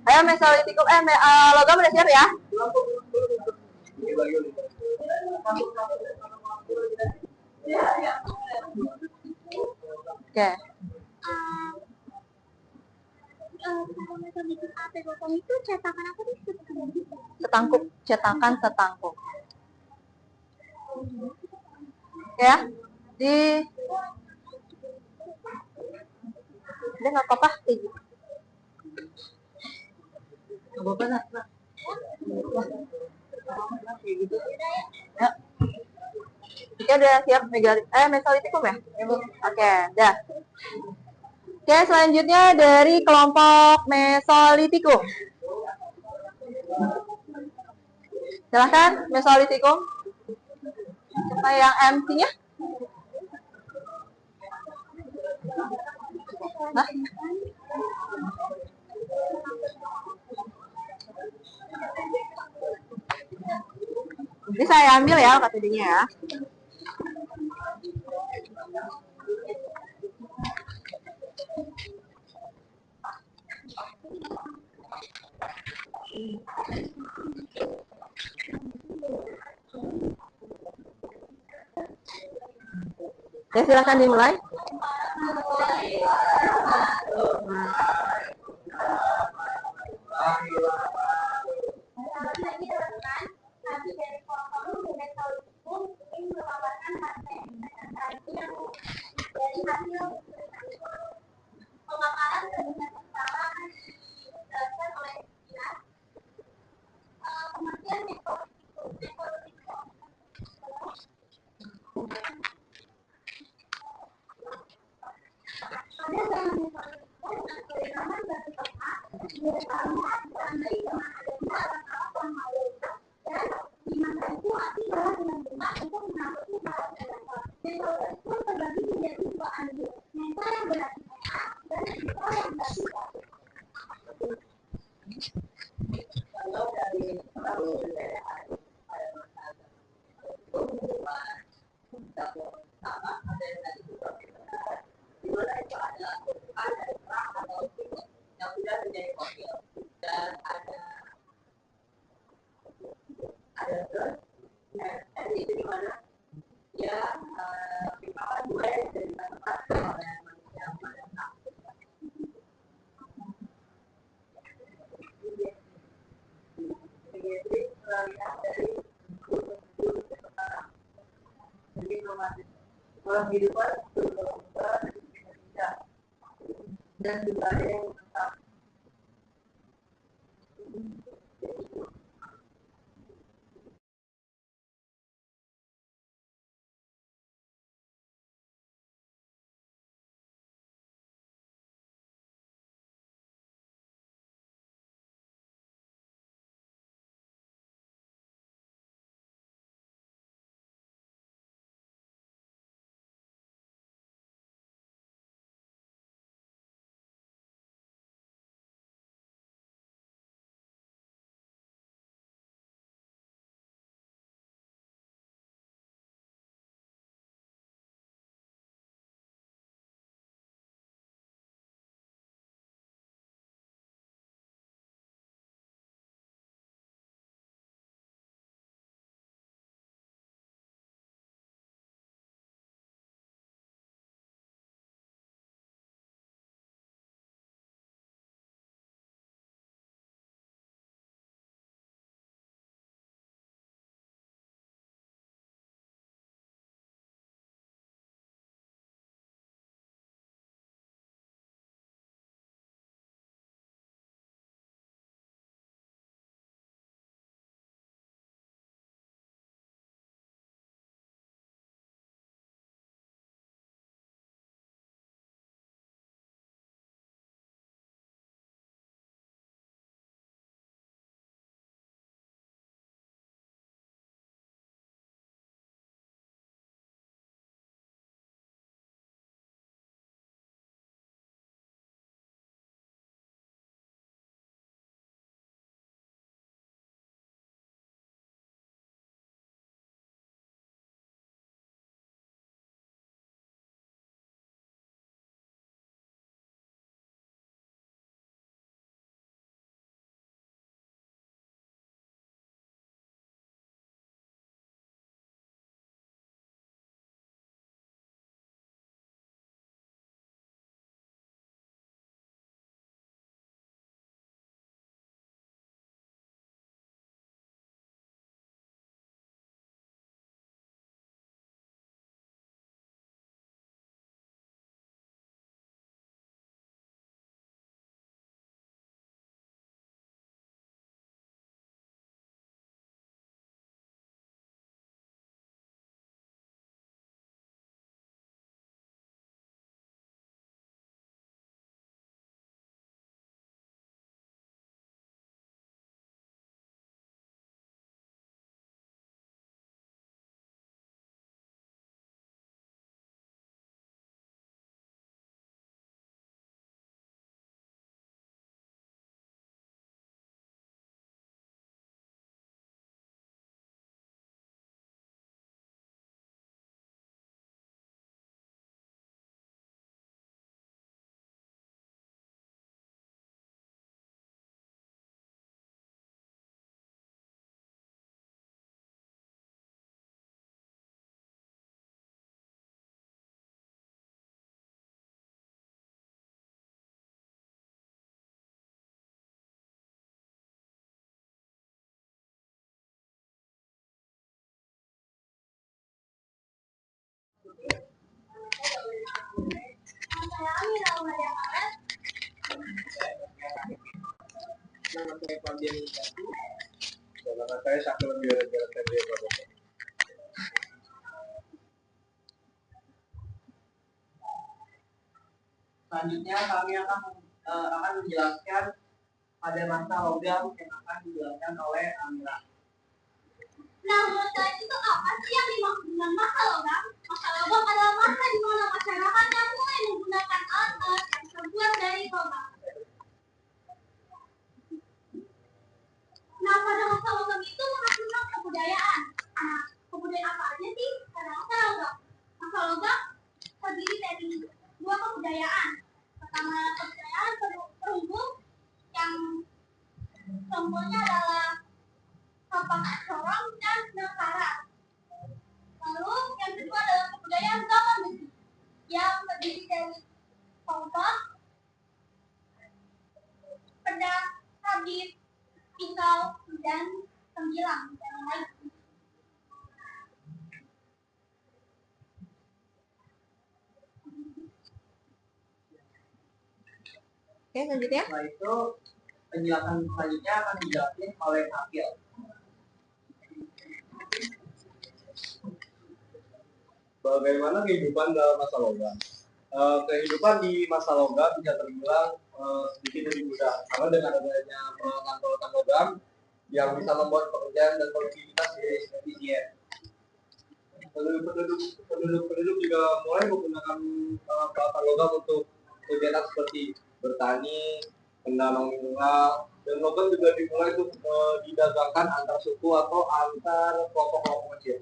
Ayo mesolitikum, logam udah siap ya? Oke. Kalau metode AP Gotong itu cetakan apa sih? Setangkup, cetakan setangkup. Ya, di dia nggak apa-apa kayak gitu. Nggak apa-apa lah. Ya. Oke, udah siap mesolitikum ya? Oke, dah. Oke, selanjutnya dari kelompok mesolitikum. Silahkan, mesolitikum. Siapa yang MC-nya? Hah? Ini saya ambil ya KTD-nya ya. Ya, silakan dimulai. Dan juga ada yang dia menikmati. Karena saya sakit lebih jalankan dia pada. Selanjutnya kami akan menjelaskan pada masa logam yang akan dijelaskan oleh Amira. Nah, menurut kalian itu apa sih yang dimaksud dengan masa logam? Masa logam adalah masa di mana masyarakat yang mulai menggunakan alat yang terbuat dari logam. Nah, pada masa logam itu menghasilkan kebudayaan. Nah, kebudayaan apa aja sih pada masa logam? Masa logam terdiri dari dua kebudayaan. Pertama, kebudayaan perunggu yang contohnya adalah kapak corong dan negara. Lalu yang kedua adalah kebudayaan zaman besi yang terdiri dari tongkat, pedang, sabit, pisau, dan tembilang dan lain. Oke, selanjutnya. Setelah itu penjelasan selanjutnya akan dijelaskan oleh Akil. Bagaimana kehidupan dalam masa logam? Kehidupan di masa logam bisa terbilang sedikit lebih mudah karena dengan adanya peralatan logam yang bisa membuat pekerjaan dan produktivitas lebih efisien. Penduduk juga mulai menggunakan peralatan logam untuk kegiatan seperti bertani, menanam mineral, dan logam juga dimulai untuk didagangkan antar suku atau antar kelompok-kelompok kecil.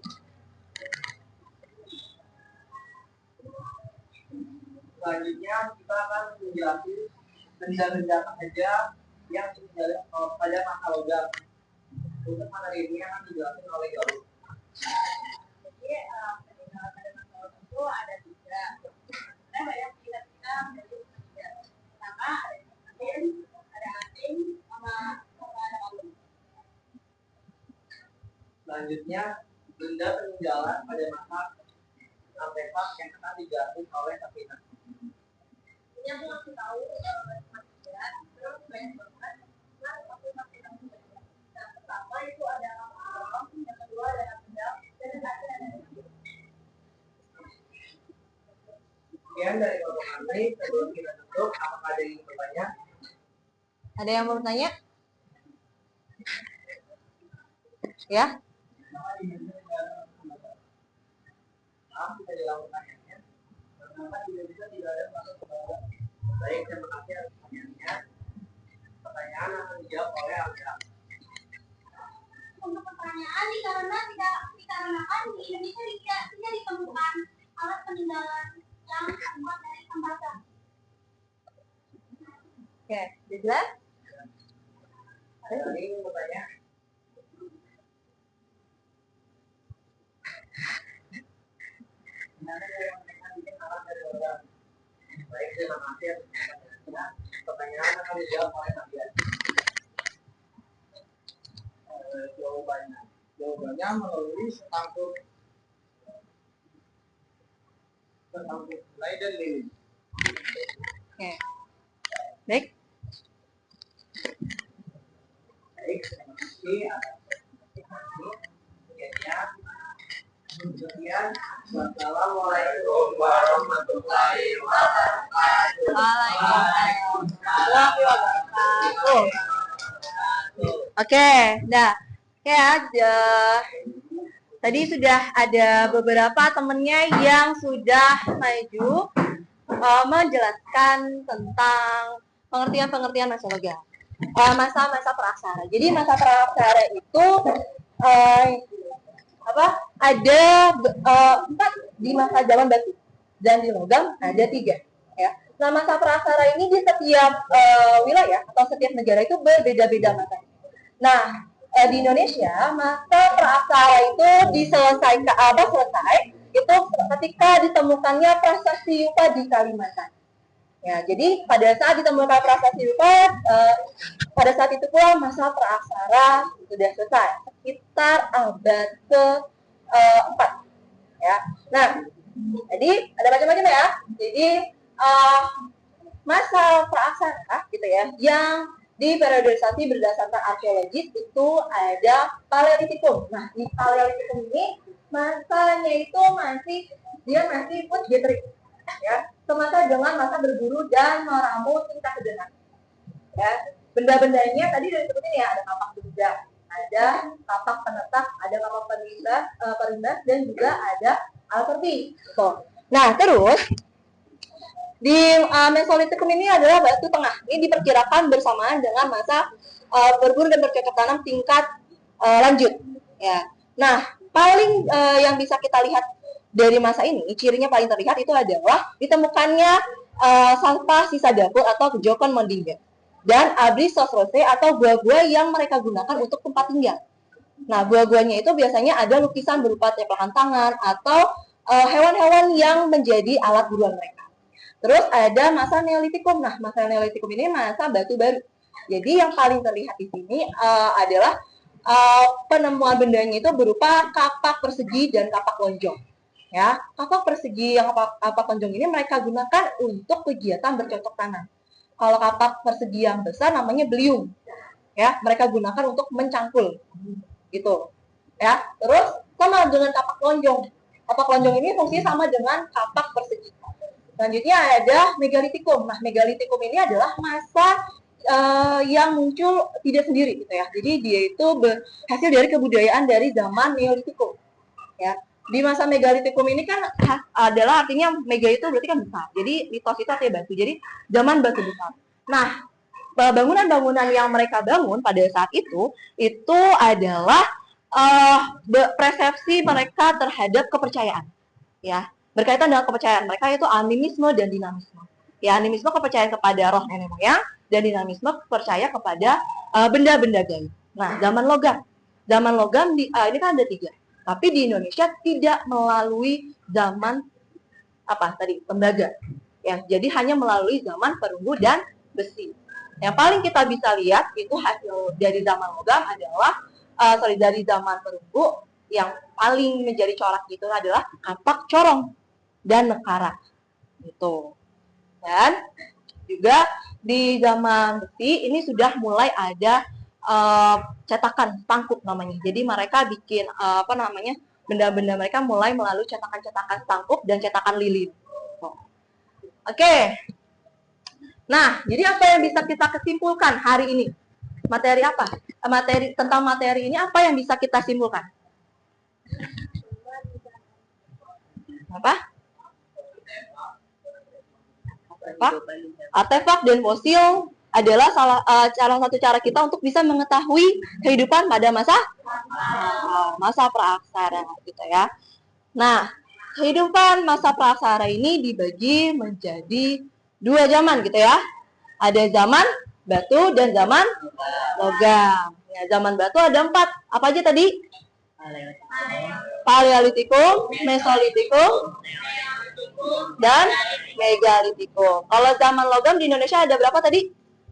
Selanjutnya kita akan menjelaskan benda-benda apa saja yang terjadi pada masa logam. Untuk materi ini akan dijelaskan oleh Galuh. Jadi benda pada masa logam itu ada tiga. Ada banyak kita menjadi tiga. Pertama ada asing, sama ada alun. Selanjutnya benda peninggalan pada masa artefak yang akan diganti oleh Kapita. Yang mau aku tahu terus banyak banget yang pertama itu ada alam, yang kedua ada pedang, dan yang terakhir ada sekian dari kelompok kami. Sebelum kita tutup, apakah ada yang bertanya? Ada yang mau bertanya? Ya? Maaf, kita dilakukan pertanyaannya. Kenapa tidak ada masuk ke bawah? Baik, terima kasih atas pertanyaannya. Pertanyaan akan dijawab oleh Alga. Untuk pertanyaan dikarenakan di Indonesia tidak ditemukan alat peninggalan yang terbuat dari tembaga. Oke, jelas? Ada lagi yang bertanya? Baik, terima kasih atas pertanyaannya. Pertanyaan akan dijawab oleh Nabian. Jawabannya melalui setangkup gulai dan lilin. Oke. Baik. Baik, terima kasih atas sekian. Wassalamualaikum warahmatullahi wabarakatuh. Waalaikumsalam warahmatullahi wabarakatuh. Oke, nah, tadi sudah ada beberapa temennya yang sudah maju menjelaskan tentang pengertian-pengertian masa logam, masa-masa praksara. Jadi masa praksara itu ada 4 di masa zaman batu dan di logam ada 3. Ya. Nah, masa praksara ini di setiap wilayah atau setiap negara itu berbeda-beda masanya. Nah, di Indonesia masa praksara itu selesai itu ketika ditemukannya prasasti Yupa di Kalimantan. Ya, jadi pada saat ditemukan prasasti Yupa, pada saat itu pula masa praksara sudah selesai, sekitar abad ke-4. Ya. Nah, jadi ada macam-macam ya. Jadi masa praksara gitu ya, yang di periodisasi berdasarkan arkeologis itu ada Paleolitikum. Nah, di Paleolitikum ini masanya itu masih food gathering, ya, semasa dengan masa berburu dan meramu tingkat sederhana. Ya, benda-bendanya tadi udah disebutin ya, ada kapak benda, ada kapak penetak, ada kapak perimbas, dan juga ada alat serpi. Nah, terus di Mesolitikum ini adalah batu tengah. Ini diperkirakan bersamaan dengan masa berburu dan bercocok tanam tingkat lanjut. Ya. Nah, paling yang bisa kita lihat dari masa ini, cirinya paling terlihat itu adalah ditemukannya sampah sisa dapur atau kejokan mendingga dan abris sosrose atau gua-gua yang mereka gunakan untuk tempat tinggal. Nah, gua-guanya itu biasanya ada lukisan berupa tepakan tangan atau hewan-hewan yang menjadi alat buruan mereka. Terus ada masa Neolitikum. Nah, masa Neolitikum ini masa batu baru. Jadi yang paling terlihat di sini adalah penemuan bendanya itu berupa kapak persegi dan kapak lonjong. Ya, kapak persegi yang kapak lonjong ini mereka gunakan untuk kegiatan bercocok tanam. Kalau kapak persegi yang besar namanya beliung. Ya, mereka gunakan untuk mencangkul. Gitu. Ya, terus sama dengan kapak lonjong. Kapak lonjong ini fungsinya sama dengan kapak persegi. Selanjutnya ada Megalitikum. Nah, Megalitikum ini adalah masa yang muncul tidak sendiri gitu ya. Jadi dia itu hasil dari kebudayaan dari zaman Neolitikum. Ya. Di masa Megalitikum ini kan adalah artinya mega itu berarti kan besar. Jadi litos itu artinya batu. Jadi zaman batu besar. Nah, bangunan-bangunan yang mereka bangun pada saat itu adalah persepsi mereka terhadap kepercayaan. Ya, berkaitan dengan kepercayaan mereka itu animisme dan dinamisme. Ya, animisme kepercayaan kepada roh nenek moyang dan dinamisme percaya kepada benda-benda gaib. Nah, zaman logam ini kan ada 3. Tapi di Indonesia tidak melalui zaman tembaga. Ya, jadi hanya melalui zaman perunggu dan besi. Yang paling kita bisa lihat itu hasil dari zaman logam adalah dari zaman perunggu yang paling menjadi corak itu adalah kapak corong dan nekara gitu. Dan juga di zaman besi ini sudah mulai ada cetakan stangkup namanya. Jadi mereka bikin benda-benda mereka mulai melalui cetakan-cetakan stangkup dan cetakan lilin. Oke. Nah, jadi apa yang bisa kita kesimpulkan hari ini? Materi apa? Tentang materi ini apa yang bisa kita simpulkan? Apa? Artefak dan fosil adalah salah satu cara kita untuk bisa mengetahui kehidupan pada masa praaksara gitu ya. Nah, kehidupan masa praaksara ini dibagi menjadi 2 zaman gitu ya. Ada zaman batu dan zaman logam. Ya, zaman batu ada 4. Apa aja tadi? Paleolitikum, Mesolitikum, dan Megalitikum. Kalau zaman logam di Indonesia ada berapa tadi?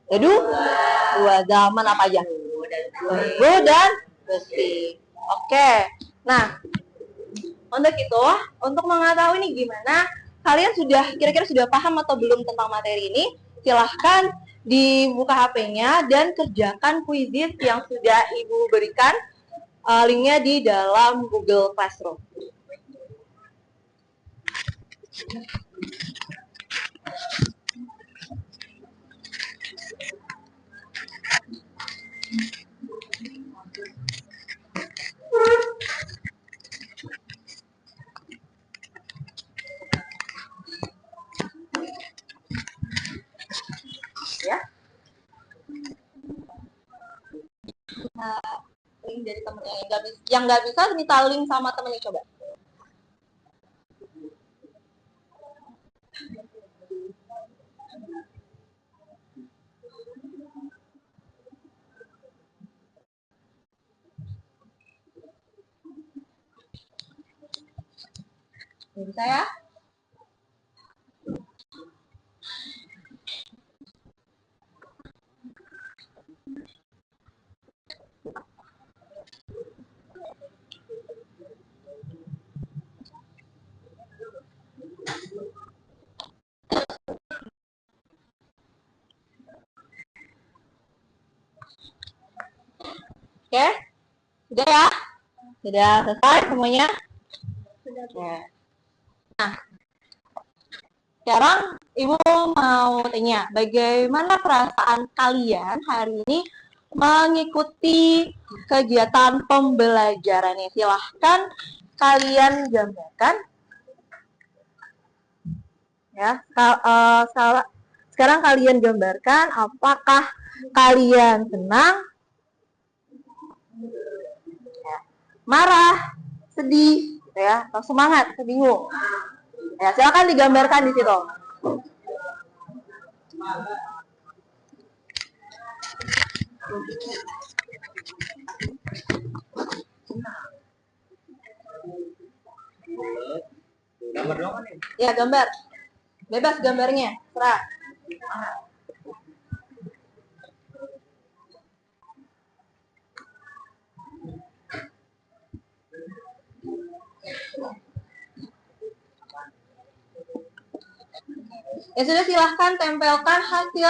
Ada 2 zaman apa aja? Bambu dan besi. Oke. Nah, untuk itu, untuk mengetahui ini gimana, kalian kira-kira sudah paham atau belum tentang materi ini? Silahkan dibuka HP-nya dan kerjakan kuisis yang sudah Ibu berikan. Linknya di dalam Google Classroom. Ya. Link dari temennya yang nggak bisa minta link sama temennya, coba. Bisa ya? Oke, sudah ya? Sudah selesai semuanya? Oke. Nah, sekarang Ibu mau tanya, bagaimana perasaan kalian hari ini mengikuti kegiatan pembelajaran ini? Silahkan kalian gambarkan. Ya, sekarang kalian gambarkan apakah kalian senang, marah, sedih, gitu ya, atau semangat, atau bingung. Ya, silakan digambarkan di situ. Gambar doang nih. Ya, gambar. Bebas gambarnya, serah. Ya sudah, silahkan tempelkan hasil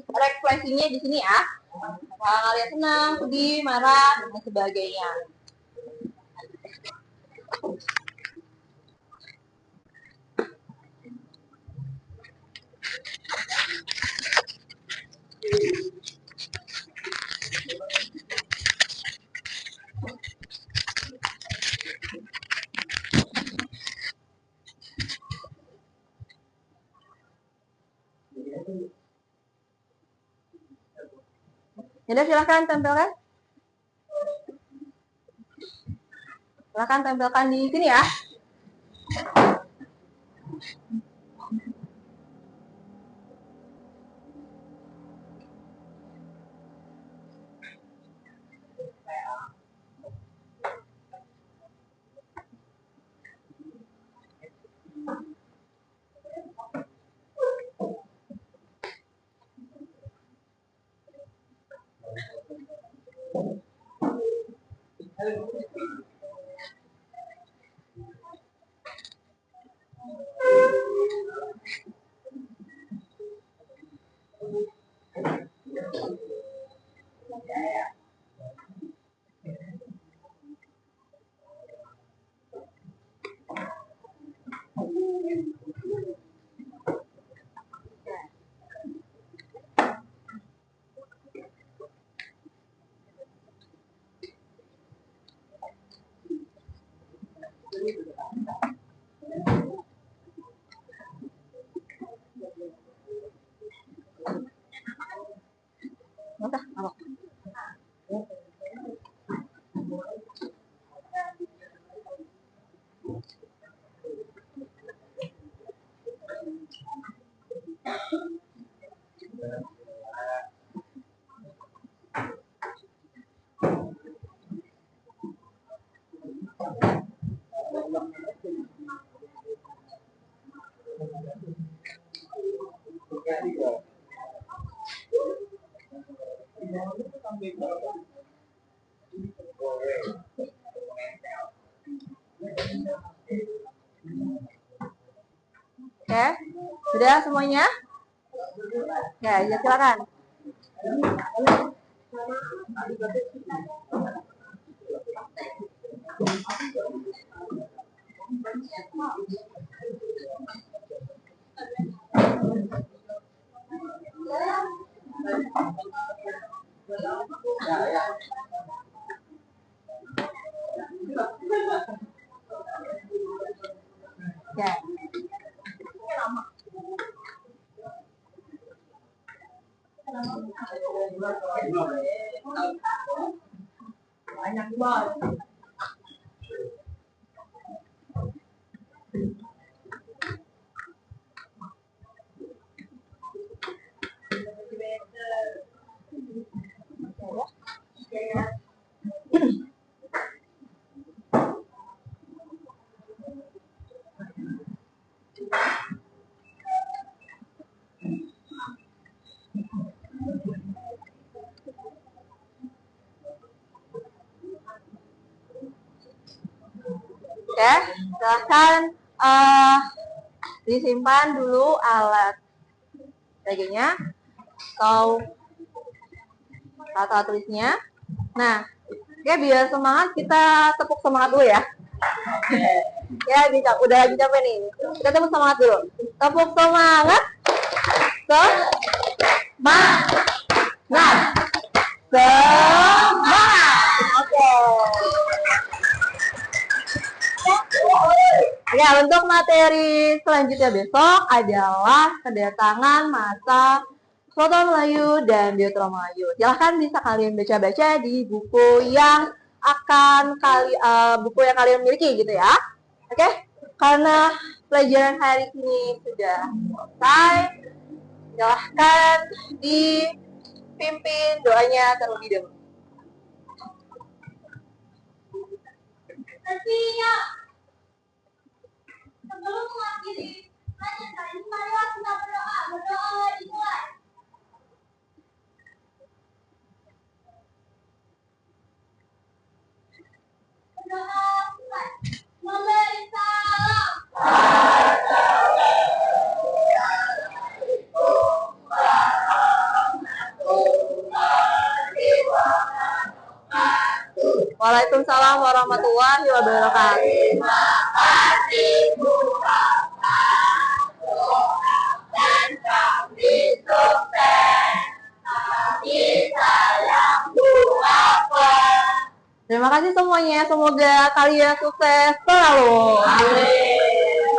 refleksinya di sini ya. Apakah kalian senang, sedih, marah, dan sebagainya. Jadi silahkan tempelkan. Silahkan tempelkan di sini ya. Oke, sudah semuanya? Ya, ya silakan. Ya. Banyak banget. Oke, silahkan disimpan dulu alat sebagainya atau alat tulisnya. Nah, ya biar semangat kita tepuk semangat dulu ya. Ya, udah lagi capek nih. Kita tepuk semangat dulu. Tepuk semangat. Semangat. Semangat. Oke. Ya, untuk materi selanjutnya besok adalah kedatangan masa Foto Melayu dan Biotra Melayu. Silahkan bisa kalian baca-baca di buku yang buku yang kalian miliki gitu ya. Oke? Karena pelajaran hari ini sudah selesai, silahkan dipimpin doanya terlebih dahulu. Tapi ya, sebelum mengakhiri pelajaran ini, marilah kita berdoa. Berdoa dimulai. Berdoa mulai. Memberi salam. Waalaikumsalam warahmatullahi wabarakatuh. Terima kasih semuanya. Semoga kalian sukses selalu. Amin.